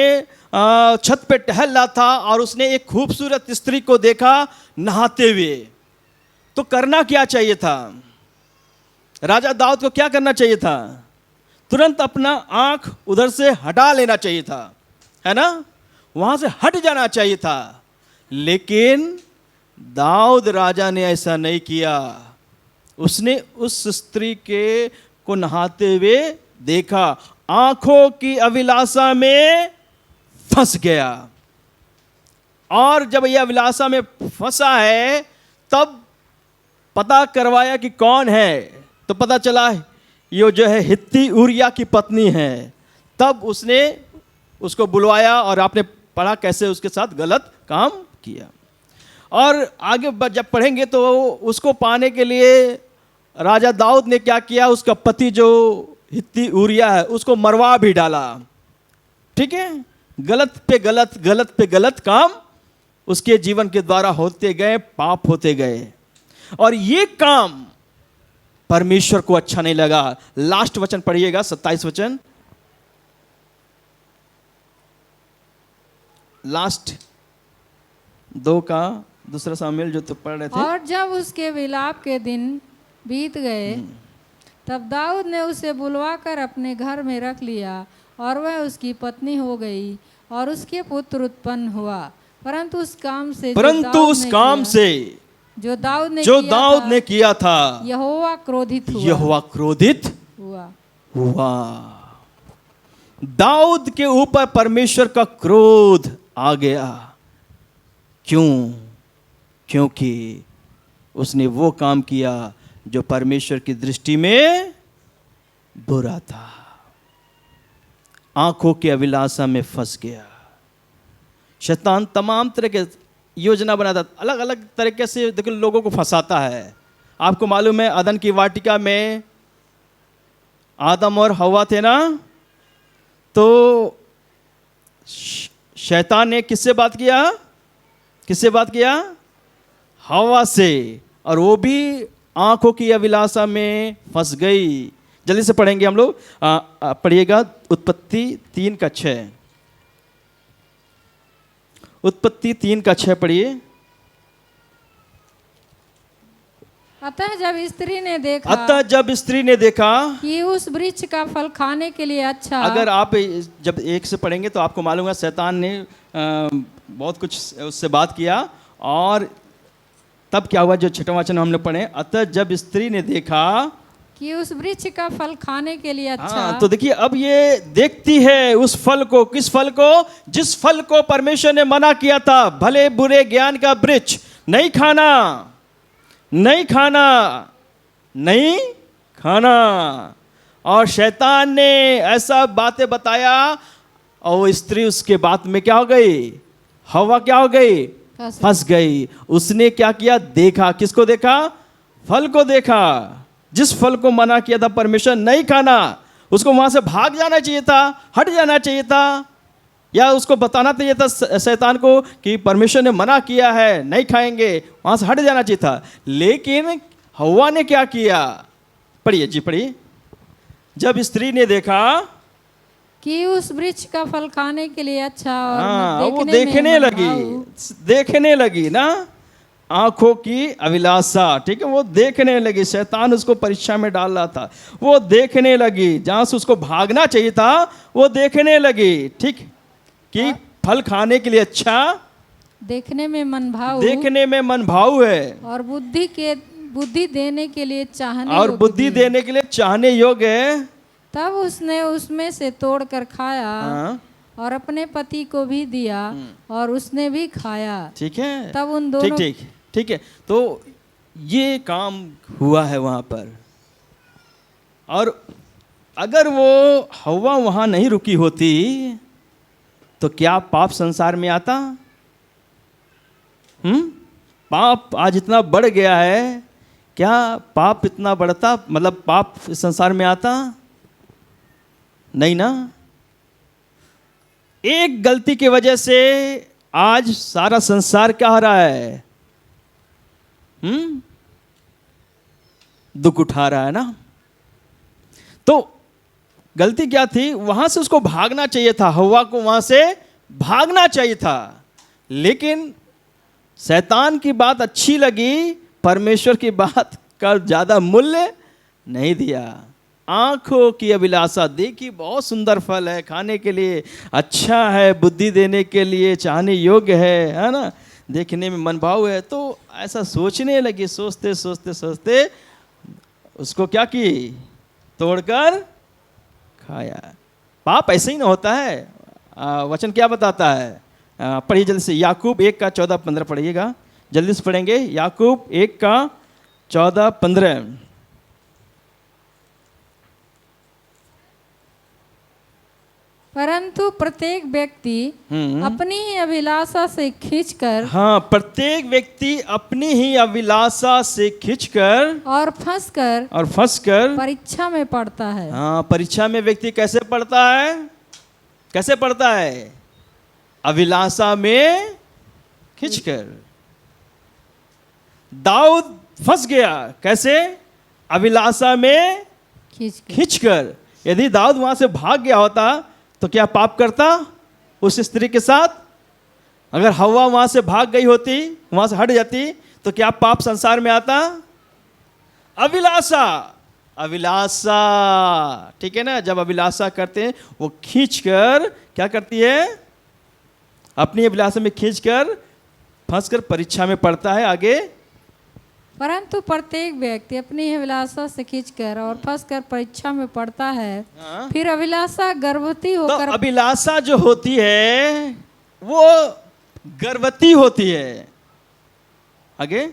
छत पे टहल रहा था और उसने एक खूबसूरत स्त्री को देखा नहाते हुए। तो करना क्या चाहिए था? राजा दाऊद को क्या करना चाहिए था? तुरंत अपना आंख उधर से हटा लेना चाहिए था, है ना? वहां से हट जाना चाहिए था। लेकिन दाऊद राजा ने ऐसा नहीं किया। उसने उस स्त्री को नहाते हुए देखा, आंखों की अभिलाषा में फंस गया। और जब यह अभिलाषा में फंसा है तब पता करवाया कि कौन है, तो पता चला ये जो है हित्ती उरिय्याह की पत्नी है। तब उसने उसको बुलवाया और आपने पढ़ा कैसे उसके साथ गलत काम किया। और आगे जब पढ़ेंगे तो उसको पाने के लिए राजा दाऊद ने क्या किया, उसका पति जो हित्ती उरिय्याह है उसको मरवा भी डाला। ठीक है, गलत पे गलत काम उसके जीवन के द्वारा होते गए, पाप होते गए। और ये काम परमेश्वर को अच्छा नहीं लगा। लास्ट वचन पढ़िएगा, 27 वचन, लास्ट 2 का दूसरा सामुएल जो तो पढ़ रहे थे। और जब उसके विलाप के दिन बीत गए तब दाऊद ने उसे बुलवाकर अपने घर में रख लिया और वह उसकी पत्नी हो गई और उसके पुत्र उत्पन्न हुआ। परंतु उस काम से जो दाऊद ने किया था यहोवा क्रोधित हुआ। दाऊद के ऊपर परमेश्वर का क्रोध आ गया। क्यों? क्योंकि उसने वो काम किया जो परमेश्वर की दृष्टि में बुरा था। आंखों की अभिलाषा में फंस गया। शैतान तमाम तरह के योजना बनाता, अलग अलग तरीके से देखो लोगों को फंसाता है। आपको मालूम है अदन की वाटिका में आदम और हवा थे ना, तो शैतान ने किससे बात किया? हवा से, और वो भी आंखों की अभिलाषा में फंस गई। जल्दी से पढ़ेंगे हम लोग, पढ़िएगा उत्पत्ति 3:6। उत्पत्ति 3:6 पढ़िए। अतः जब स्त्री ने देखा कि उस वृक्ष का फल खाने के लिए अच्छा। अगर आप जब 1 से पढ़ेंगे तो आपको मालूम है शैतान ने बहुत कुछ उससे बात किया, और तब क्या हुआ जो 6वां वचन हमने पढ़े। अतः जब स्त्री ने देखा कि उस वृक्ष का फल खाने के लिए अच्छा। तो देखिए अब ये देखती है उस फल को। किस फल को? जिस फल को परमेश्वर ने मना किया था, भले बुरे ज्ञान का वृक्ष नहीं खाना। और शैतान ने ऐसा बातें बताया, और वो स्त्री उसके बात में क्या हो गई? हवा क्या हो गई? फंस गई। उसने क्या किया? देखा। किसको देखा? फल को देखा। जिस फल को मना किया था परमेश्वर नहीं खाना, उसको वहां से भाग जाना चाहिए था, हट जाना चाहिए था, या उसको बताना चाहिए था शैतान को कि परमेश्वर ने मना किया है, नहीं खाएंगे, वहां से हट जाना चाहिए था। लेकिन हवा ने क्या किया? पढ़िए जी, पढ़िए। जब स्त्री ने देखा कि उस वृक्ष का फल खाने के लिए अच्छा, और वो देखने लगी ना, आंखों की अभिलाषा, ठीक है, वो देखने लगी। शैतान उसको परीक्षा में डाल रहा था, वो देखने लगी। जहां से उसको भागना चाहिए था वो देखने लगी, ठीक, कि फल खाने के लिए अच्छा, देखने में मन भाव है, और बुद्धि देने के लिए चाहने योग्य है। तब उसने उसमें से तोड़कर खाया और अपने पति को भी दिया, और उसने भी खाया। ठीक है, तब उन दोनों ठीक है। तो ये काम हुआ है वहां पर। और अगर वो हवा वहां नहीं रुकी होती तो क्या पाप संसार में आता? पाप आज इतना बढ़ गया है, क्या पाप इतना बढ़ता, मतलब पाप इस संसार में आता? नहीं ना। एक गलती की वजह से आज सारा संसार क्या हो रहा है? दुख उठा रहा है ना। तो गलती क्या थी? वहां से उसको भागना चाहिए था, हवा को वहां से भागना चाहिए था। लेकिन शैतान की बात अच्छी लगी, परमेश्वर की बात का ज्यादा मूल्य नहीं दिया। आंखों की अभिलाषा देखी, बहुत सुंदर फल है, खाने के लिए अच्छा है, बुद्धि देने के लिए चाहने योग्य है ना, देखने में मनभाव है। तो ऐसा सोचने लगी, सोचते उसको क्या की? तोड़कर खाया। पाप ऐसे ही ना होता है। वचन क्या बताता है? पढ़िए जल्दी से, याकूब 1:14-15 पढ़िएगा, जल्दी से पढ़ेंगे। याकूब 1:14-15। परंतु प्रत्येक व्यक्ति अपनी ही अभिलाषा से खींचकर, प्रत्येक व्यक्ति अपनी ही अभिलाषा से खींचकर और फंसकर परीक्षा में पड़ता है। परीक्षा में व्यक्ति कैसे पड़ता है? अभिलाषा में खींचकर। दाऊद फंस गया। कैसे? अभिलाषा में खींच के। खींचकर। यदि दाऊद वहां से भाग गया होता तो क्या पाप करता उस स्त्री के साथ? अगर हव्वा वहां से भाग गई होती, वहां से हट जाती, तो क्या पाप संसार में आता? अभिलाषा, अभिलाषा, ठीक है ना। जब अभिलाषा करते हैं वो खींचकर क्या करती है? अपनी अभिलाषा में खींचकर फंसकर परीक्षा में पड़ता है। आगे, परंतु प्रत्येक व्यक्ति अपनी अभिलाषा से खींचकर और फंसकर परीक्षा में पड़ता है। हाँ। फिर अभिलाषा गर्भवती तो होकर अभिलाषा जो होती है वो गर्भवती होती है। आगे,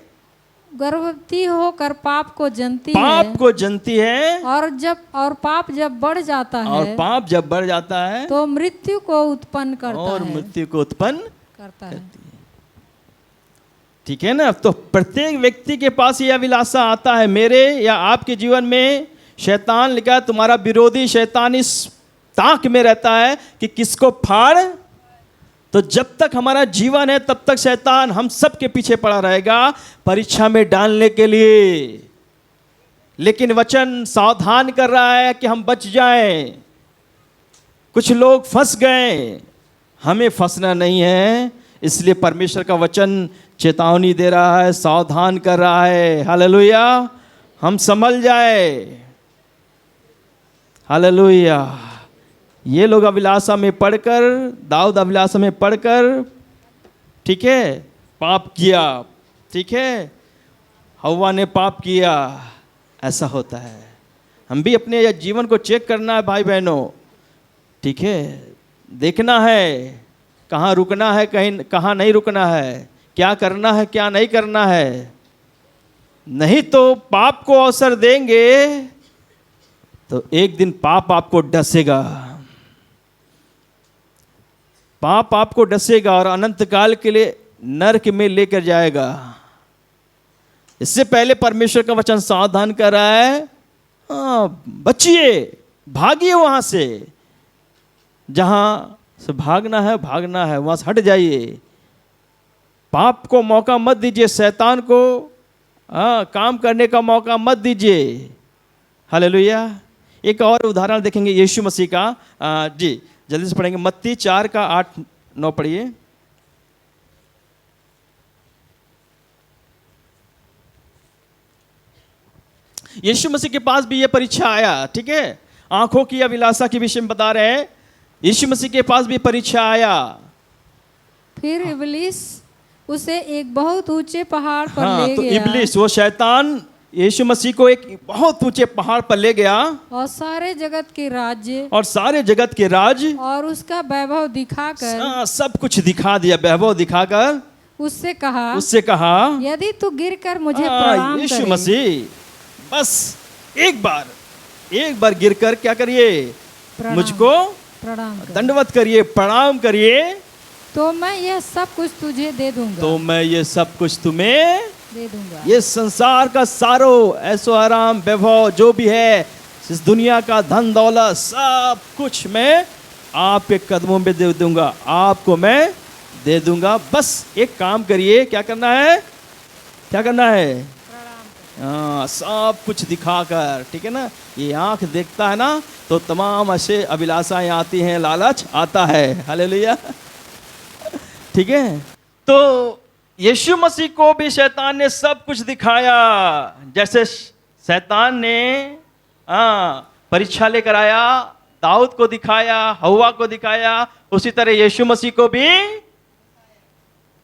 गर्भवती होकर पाप को जनती पाप है। को जनती है, और पाप जब बढ़ जाता है और पाप जब बढ़ जाता है तो मृत्यु को उत्पन्न करता और है। मृत्यु को उत्पन्न करता है। ठीक है ना। तो प्रत्येक व्यक्ति के पास ये अभिलाषा आता है। मेरे या आपके जीवन में शैतान लिखा है, तुम्हारा विरोधी शैतान इस ताक में रहता है कि किसको फाड़। तो जब तक हमारा जीवन है तब तक शैतान हम सब के पीछे पड़ा रहेगा परीक्षा में डालने के लिए। लेकिन वचन सावधान कर रहा है कि हम बच जाएं। कुछ लोग फंस गए, हमें फंसना नहीं है। इसलिए परमेश्वर का वचन चेतावनी दे रहा है, सावधान कर रहा है। हालेलुया, हम संभल जाए। हालेलुया। ये लोग अभिलाषा में पढ़कर, दाऊद अभिलाषा में पढ़कर, ठीक है, पाप किया। ठीक है, हव्वा ने पाप किया। ऐसा होता है। हम भी अपने जीवन को चेक करना है भाई बहनों। ठीक है, देखना है कहाँ रुकना है, कहाँ नहीं रुकना है, क्या करना है, क्या नहीं करना है। नहीं तो पाप को अवसर देंगे तो एक दिन पाप आपको डसेगा। पाप आपको डसेगा और अनंत काल के लिए नरक में लेकर जाएगा। इससे पहले परमेश्वर का वचन सावधान कर रहा है, हाँ, बचिए, भागिए वहां से। जहां से भागना है वहां से हट जाइए। पाप को मौका मत दीजिए, शैतान को काम करने का मौका मत दीजिए। हालेलुया। एक और उदाहरण देखेंगे यीशु मसीह का। जी जल्दी से पढ़ेंगे, मत्ती 4 का 8-9 पढ़िए। यीशु मसीह के पास भी ये परीक्षा आया। ठीक है, आंखों की अभिलाषा के विषय में बता रहे हैं। यीशु मसीह के पास भी परीक्षा आया। फिर इब्लीस उसे एक बहुत ऊंचे पहाड़ पर ले तो गया। इब्लीस, वो शैतान, यीशु मसीह को एक बहुत ऊंचे पहाड़ पर ले गया और सारे जगत के राज्य और उसका वैभव दिखाकर सब कुछ दिखा दिया। वैभव दिखाकर उससे कहा यदि तू गिरकर मुझे प्रणाम यीशु करे, मसीह बस एक बार गिरकर क्या करिए, मुझको प्रणाम करे, दंडवत करिए, प्रणाम करिए, तो मैं यह सब कुछ तुझे दे दूंगा। तो मैं ये सब कुछ तुम्हें दे दूंगा। ये संसार का सारो ऐसो आराम वैभव जो भी है, इस दुनिया का धन दौलत, सब कुछ मैं आपके कदमों में दे दूंगा, आपको मैं दे दूंगा। बस एक काम करिए। क्या करना है? हाँ, सब कुछ दिखाकर। ठीक है ना। ये आंख देखता है ना तो तमाम ऐसे अभिलाषाएं आती हैं, लालच आता है। हालेलुया। ठीक है, तो यीशु मसीह को भी शैतान ने सब कुछ दिखाया। जैसे शैतान ने परीक्षा लेकर आया, दाऊद को दिखाया, हव्वा को दिखाया, उसी तरह यीशु मसीह को भी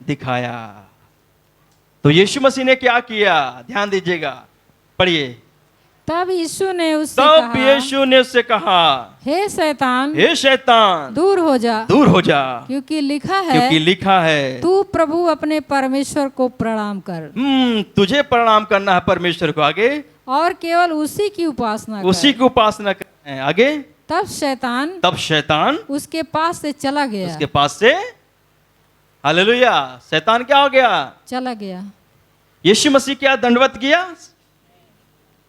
दिखाया। तो यीशु मसीह ने क्या किया? ध्यान दीजिएगा, पढ़िए। तब यीशु ने उससे कहा, हे शैतान, दूर हो जा, क्योंकि लिखा है तू प्रभु अपने परमेश्वर को प्रणाम कर। तुझे प्रणाम करना है परमेश्वर को। आगे, और केवल उसी की उपासना कर। आगे, तब शैतान उसके पास से चला गया। हालेलुया। शैतान क्या हो गया? चला गया। यीशु मसीह क्या दंडवत किया?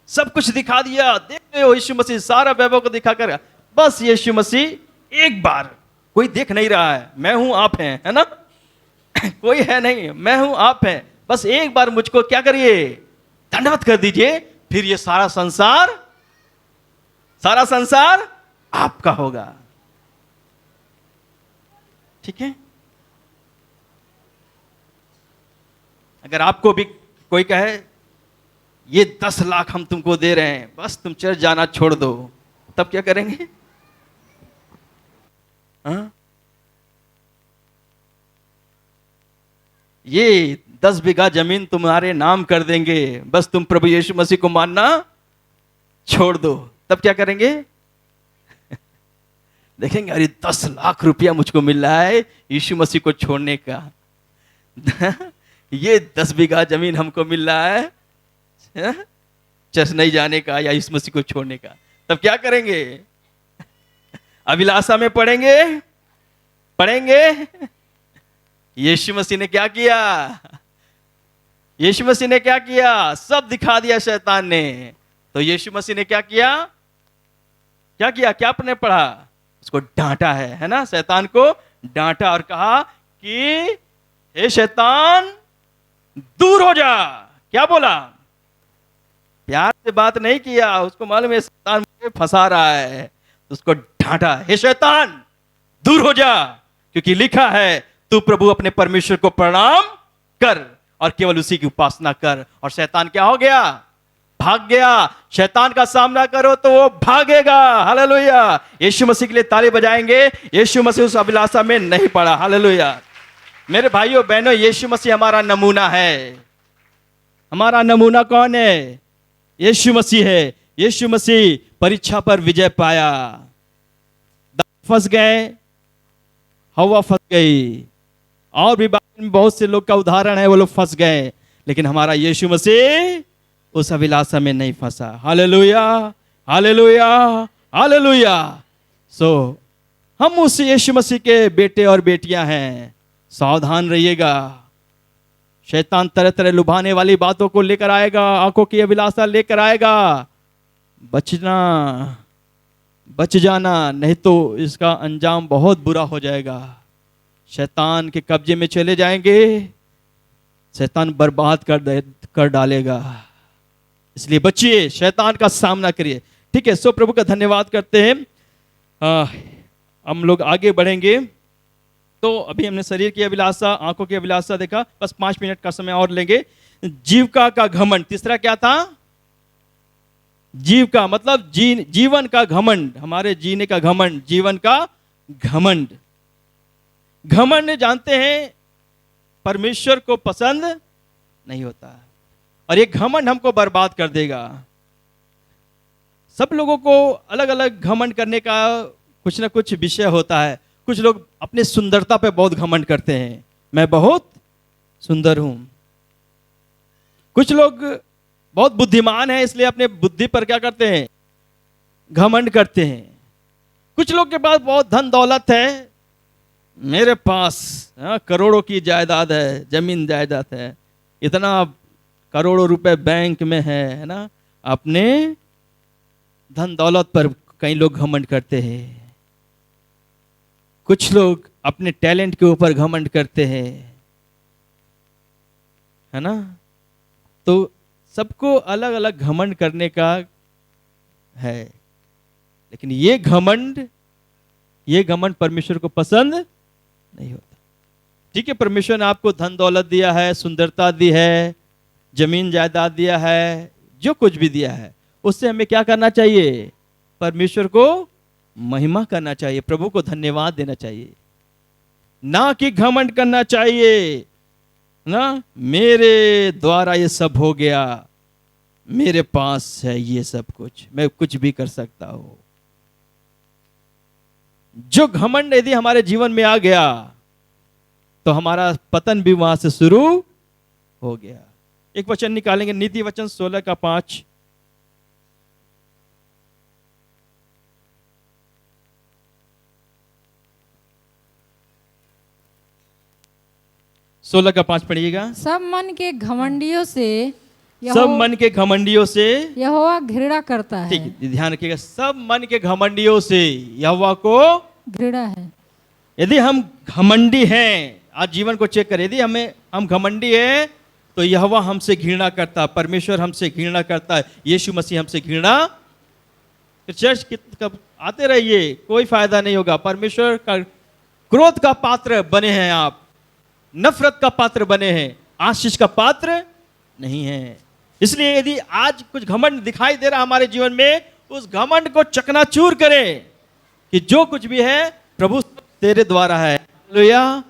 सब कुछ दिखा दिया। देख रहे हो, यीशु मसीह सारा वैभव को दिखा कर, बस यीशु मसीह एक बार, कोई देख नहीं रहा है, मैं हूं आप हैं, है ना? कोई है नहीं, मैं हूं आप हैं, बस एक बार मुझको क्या करिए, दंडवत कर दीजिए, फिर ये सारा संसार आपका होगा। ठीक है? अगर आपको भी कोई कहे ये 10 लाख हम तुमको दे रहे हैं, बस तुम चर्च जाना छोड़ दो, तब क्या करेंगे? हाँ? ये 10 बीघा जमीन तुम्हारे नाम कर देंगे, बस तुम प्रभु यीशु मसीह को मानना छोड़ दो, तब क्या करेंगे? देखेंगे अरे 10 लाख रुपया मुझको मिल रहा है यीशु मसीह को छोड़ने का। ये 10 बीघा जमीन हमको मिल रहा है चर्च नहीं जाने का या यीशु मसीह को छोड़ने का, तब क्या करेंगे? अभिलाषा में पढ़ेंगे। यीशु मसीह ने क्या किया? यीशु मसीह ने क्या किया? सब दिखा दिया शैतान ने। तो यीशु मसीह ने क्या किया? क्या आपने पढ़ा? उसको डांटा है ना? शैतान को डांटा और कहा कि हे शैतान दूर हो जा। क्या बोला? प्यार से बात नहीं किया, उसको मालूम है शैतान मुझे फंसा रहा है, तो उसको डांटा, हे शैतान दूर हो जा, क्योंकि लिखा है तू प्रभु अपने परमेश्वर को प्रणाम कर और केवल उसी की उपासना कर। और शैतान क्या हो गया? भाग गया। शैतान का सामना करो तो वो भागेगा। हालेलुया। यीशु मसीह के लिए ताली बजाएंगे। यीशु मसीह उस अभिलाषा में नहीं पड़ा। हालेलुया। मेरे भाइयों बहनों, यीशु मसीह हमारा नमूना है। हमारा नमूना कौन है? यीशु मसीह है। यीशु मसीह परीक्षा पर विजय पाया। फंस गए, हवा फंस गई, और भी बाइबल में बहुत से लोग का उदाहरण है, वो लोग फंस गए, लेकिन हमारा यीशु मसीह उस अभिलाषा में नहीं फंसा। Hallelujah, hallelujah, hallelujah. सो हम उस यीशु मसीह के बेटे और बेटियां हैं। सावधान रहिएगा। शैतान तरह तरह लुभाने वाली बातों को लेकर आएगा, आंखों की अभिलाषा लेकर आएगा। बच जाना, नहीं तो इसका अंजाम बहुत बुरा हो जाएगा। शैतान के कब्जे में चले जाएंगे, शैतान बर्बाद कर डालेगा। इसलिए बचिए, शैतान का सामना करिए। ठीक है, सो प्रभु का धन्यवाद करते हैं। हम लोग आगे बढ़ेंगे। तो अभी हमने शरीर की अभिलाषा, आंखों की अभिलाषा देखा, बस 5 मिनट का समय और लेंगे। जीविका का घमंड, तीसरा क्या था? जीविका मतलब जीवन का घमंड, हमारे जीने का घमंड, जीवन का घमंड। घमंड जानते हैं परमेश्वर को पसंद नहीं होता, और ये घमंड हमको बर्बाद कर देगा। सब लोगों को अलग अलग घमंड करने का कुछ ना कुछ विषय होता है। कुछ लोग अपनी सुंदरता पे बहुत घमंड करते हैं, मैं बहुत सुंदर हूं। कुछ लोग बहुत बुद्धिमान हैं, इसलिए अपने बुद्धि पर क्या करते हैं? घमंड करते हैं। कुछ लोग के पास बहुत धन दौलत है, मेरे पास करोड़ों की जायदाद है, जमीन जायदाद है, इतना करोड़ों रुपए बैंक में है ना। अपने धन दौलत पर कई लोग घमंड करते हैं। कुछ लोग अपने टैलेंट के ऊपर घमंड करते हैं, है ना। तो सबको अलग अलग घमंड करने का है, लेकिन ये घमंड परमेश्वर को पसंद नहीं होता। ठीक है, परमेश्वर ने आपको धन दौलत दिया है, सुंदरता दी है, जमीन जायदाद दिया है, जो कुछ भी दिया है, उससे हमें क्या करना चाहिए? परमेश्वर को महिमा करना चाहिए, प्रभु को धन्यवाद देना चाहिए, ना कि घमंड करना चाहिए ना। मेरे द्वारा ये सब हो गया, मेरे पास है ये सब कुछ, मैं कुछ भी कर सकता हूं। जो घमंड यदि हमारे जीवन में आ गया तो हमारा पतन भी वहां से शुरू हो गया। एक वचन निकालेंगे, नीति वचन 16 का 5। सोलह का 5 पढ़िएगा। सब मन के घमंडियों से यहोवा घृणा करता है। ठीक, ध्यान रखिएगा, सब मन के घमंडियों से यहोवा को घृणा है। यदि हम घमंडी हैं, आज जीवन को चेक करें, यदि हम घमंडी हैं तो तो यहोवा हमसे घृणा करता है, परमेश्वर हमसे घृणा करता है, यीशु मसीह हमसे घृणा। फिर चर्च कब आते रहिए, कोई फायदा नहीं होगा। परमेश्वर का क्रोध का पात्र बने हैं आप, नफरत का पात्र बने हैं, आशीष का पात्र नहीं है। इसलिए यदि आज कुछ घमंड दिखाई दे रहा हमारे जीवन में, उस घमंड को चकनाचूर करें कि जो कुछ भी है प्रभु तेरे द्वारा है। हालेलुया,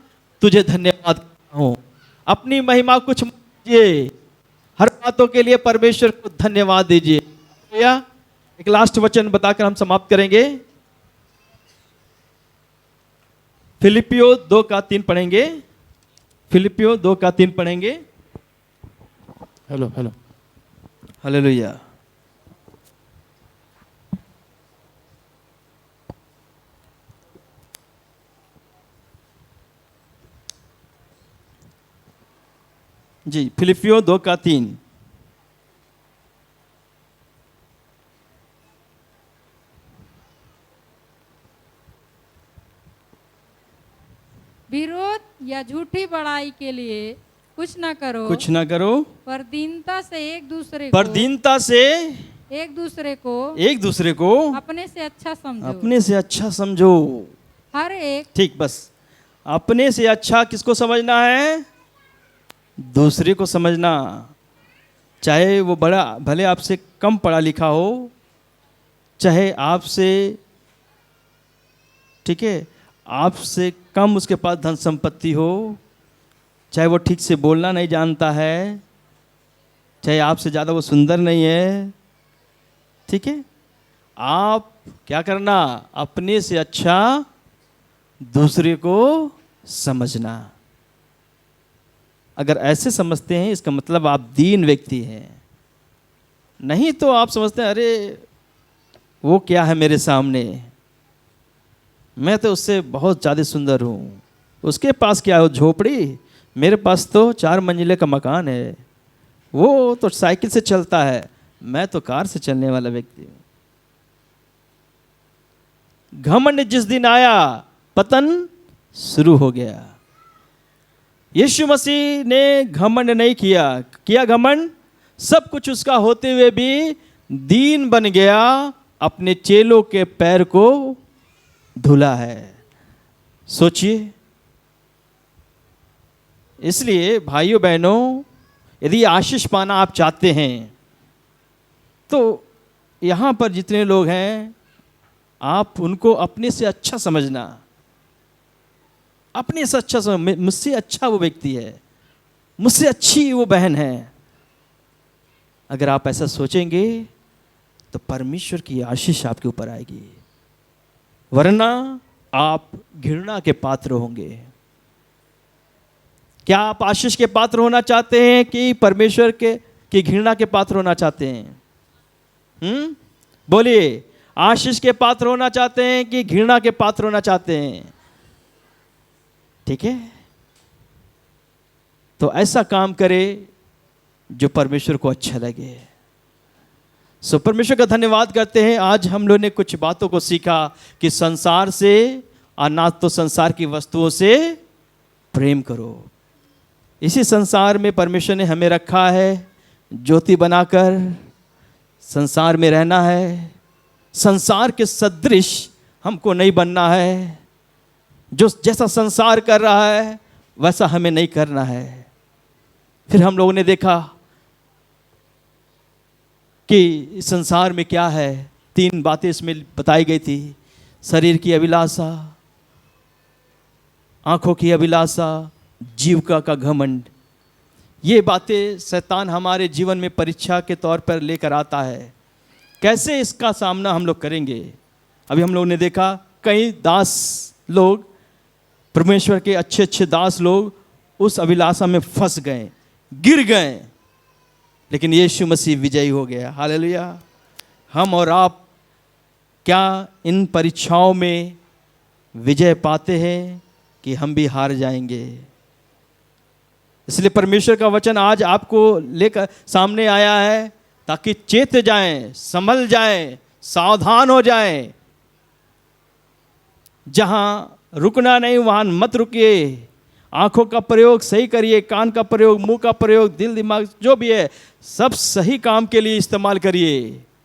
तुझे धन्यवाद करता हूं। अपनी महिमा कुछ मत दीजिए, हर बातों के लिए परमेश्वर को धन्यवाद दीजिए। हालेलुया। एक लास्ट वचन बताकर हम समाप्त करेंगे। फिलिपियो 2:3 पढ़ेंगे। फिलिपियो 2:3 पढ़ेंगे। Hello hello. हालेलुया। जी, फिलिपियो 2:3। विरोध या झूठी बड़ाई के लिए कुछ न करो, कुछ ना करो, पर दीनता से एक दूसरे पर को दीनता से एक दूसरे को एक दूसरे को अपने से अच्छा समझो। अपने से अच्छा समझो। हर एक ठीक, बस अपने से अच्छा किसको समझना है? दूसरे को समझना। चाहे वो बड़ा भले आपसे कम पढ़ा लिखा हो, चाहे आपसे, ठीक है, आपसे कम उसके पास धन संपत्ति हो, चाहे वो ठीक से बोलना नहीं जानता है, चाहे आपसे ज़्यादा वो सुंदर नहीं है, ठीक है, आप क्या करना? अपने से अच्छा दूसरे को समझना। अगर ऐसे समझते हैं इसका मतलब आप दीन व्यक्ति हैं। नहीं तो आप समझते हैं अरे वो क्या है मेरे सामने, मैं तो उससे बहुत ज़्यादा सुंदर हूँ, उसके पास क्या है, वो झोपड़ी, मेरे पास तो 4 मंजिले का मकान है, वो तो साइकिल से चलता है, मैं तो कार से चलने वाला व्यक्ति हूँ। घमंड जिस दिन आया पतन शुरू हो गया। यीशु मसीह ने घमंड नहीं किया घमंड, सब कुछ उसका होते हुए भी दीन बन गया, अपने चेलों के पैर को धुला है। सोचिए। इसलिए भाइयों बहनों, यदि आशीष पाना आप चाहते हैं तो यहाँ पर जितने लोग हैं आप उनको अपने से अच्छा समझना। अपने से अच्छा समझ, मुझसे अच्छा वो व्यक्ति है, मुझसे अच्छी वो बहन है। अगर आप ऐसा सोचेंगे तो परमेश्वर की आशीष आपके ऊपर आएगी, वरना आप घृणा के पात्र होंगे। क्या आप आशीष के पात्र होना चाहते हैं कि परमेश्वर की घृणा के पात्र होना चाहते हैं? बोलिए, आशीष के पात्र होना चाहते हैं कि घृणा के पात्र होना चाहते हैं? ठीक है, तो ऐसा काम करे जो परमेश्वर को अच्छा लगे। सो परमेश्वर का धन्यवाद करते हैं। आज हम लोगों ने कुछ बातों को सीखा कि संसार से और ना तो संसार की वस्तुओं से प्रेम करो। इसी संसार में परमेश्वर ने हमें रखा है, ज्योति बनाकर संसार में रहना है। संसार के सदृश हमको नहीं बनना है। जो जैसा संसार कर रहा है वैसा हमें नहीं करना है। फिर हम लोगों ने देखा कि संसार में क्या है, 3 बातें इसमें बताई गई थी। शरीर की अभिलाषा, आंखों की अभिलाषा, जीविका का घमंड। ये बातें शैतान हमारे जीवन में परीक्षा के तौर पर लेकर आता है। कैसे इसका सामना हम लोग करेंगे? अभी हम लोगों ने देखा कई दास लोग, परमेश्वर के अच्छे अच्छे दास लोग उस अभिलाषा में फंस गए, गिर गए, लेकिन यीशु मसीह विजयी हो गया। हालेलुया। हम और आप क्या इन परीक्षाओं में विजय पाते हैं कि हम भी हार जाएंगे? इसलिए परमेश्वर का वचन आज आपको लेकर सामने आया है ताकि चेत जाएं, संभल जाएं, सावधान हो जाएं। जहां रुकना नहीं वहां मत रुकिए। आंखों का प्रयोग सही करिए, कान का प्रयोग, मुंह का प्रयोग, दिल दिमाग जो भी है सब सही काम के लिए इस्तेमाल करिए,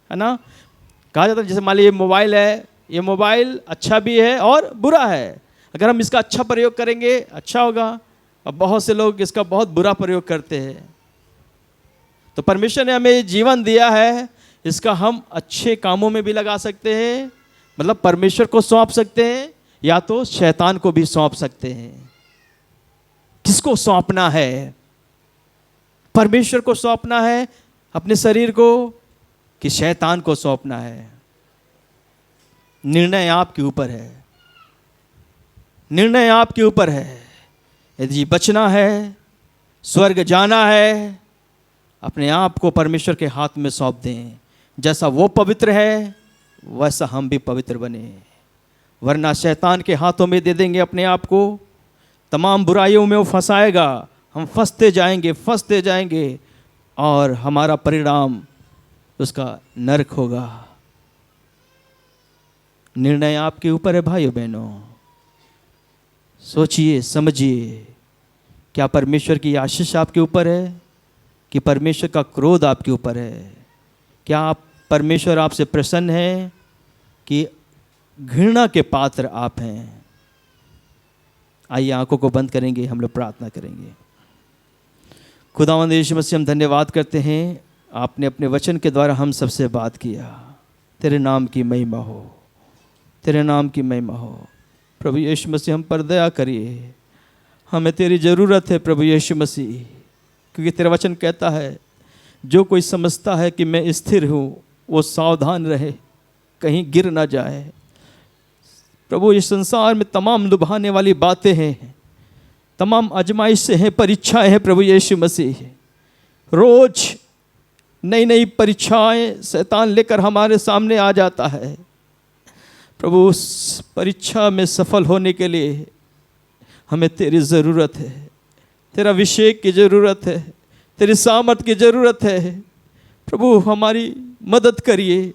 है ना। कहा जाता है जैसे मान लीजिए मोबाइल है, ये मोबाइल अच्छा भी है और बुरा है। अगर हम इसका अच्छा प्रयोग करेंगे अच्छा होगा, और बहुत से लोग इसका बहुत बुरा प्रयोग करते हैं। तो परमेश्वर ने हमें जीवन दिया है, इसका हम अच्छे कामों में भी लगा सकते हैं, मतलब परमेश्वर को सौंप सकते हैं या तो शैतान को भी सौंप सकते हैं। किसको सौंपना है? परमेश्वर को सौंपना है अपने शरीर को कि शैतान को सौंपना है? निर्णय आपके ऊपर है, निर्णय आपके ऊपर है। यदि बचना है, स्वर्ग जाना है, अपने आप को परमेश्वर के हाथ में सौंप दें। जैसा वो पवित्र है वैसा हम भी पवित्र बने, वरना शैतान के हाथों में दे देंगे अपने आप को, तमाम बुराइयों में वो फंसाएगा, हम फंसते जाएंगे और हमारा परिणाम उसका नरक होगा। निर्णय आपके ऊपर है भाइयों बहनों। सोचिए समझिए, क्या परमेश्वर की आशीष आपके ऊपर है कि परमेश्वर का क्रोध आपके ऊपर है? क्या आप परमेश्वर आपसे प्रसन्न है कि घृणा के पात्र आप हैं? आइए आंखों को बंद करेंगे, हम लोग प्रार्थना करेंगे। खुदावंद यीशु मसीह, हम धन्यवाद करते हैं, आपने अपने वचन के द्वारा हम सबसे बात किया। तेरे नाम की महिमा हो, तेरे नाम की महिमा हो। प्रभु यीशु मसीह, हम पर दया करिए, हमें तेरी ज़रूरत है प्रभु यीशु मसीह, क्योंकि तेरा वचन कहता है जो कोई समझता है कि मैं स्थिर हूँ वो सावधान रहे, कहीं गिर ना जाए। प्रभु इस संसार में तमाम लुभाने वाली बातें हैं, तमाम आजमाइशें हैं, परीक्षाएं हैं प्रभु यीशु मसीह। रोज नई नई परीक्षाएं शैतान लेकर हमारे सामने आ जाता है। प्रभु उस परीक्षा में सफल होने के लिए हमें तेरी ज़रूरत है, तेरा अभिषेक की ज़रूरत है, तेरी सामर्थ की ज़रूरत है। प्रभु हमारी मदद करिए,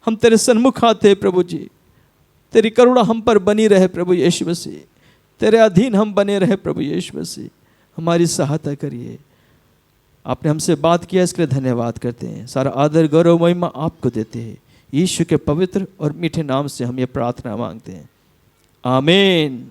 हम तेरे सन्मुख आते हैं प्रभु जी। तेरी करुणा हम पर बनी रहे प्रभु यीशु मसीह, तेरे अधीन हम बने रहे प्रभु यीशु मसीह, हमारी सहायता करिए। आपने हमसे बात किया, इसके लिए धन्यवाद करते हैं। सारा आदर गौरव महिमा आपको देते हैं। यीशु के पवित्र और मीठे नाम से हम ये प्रार्थना मांगते हैं, आमीन।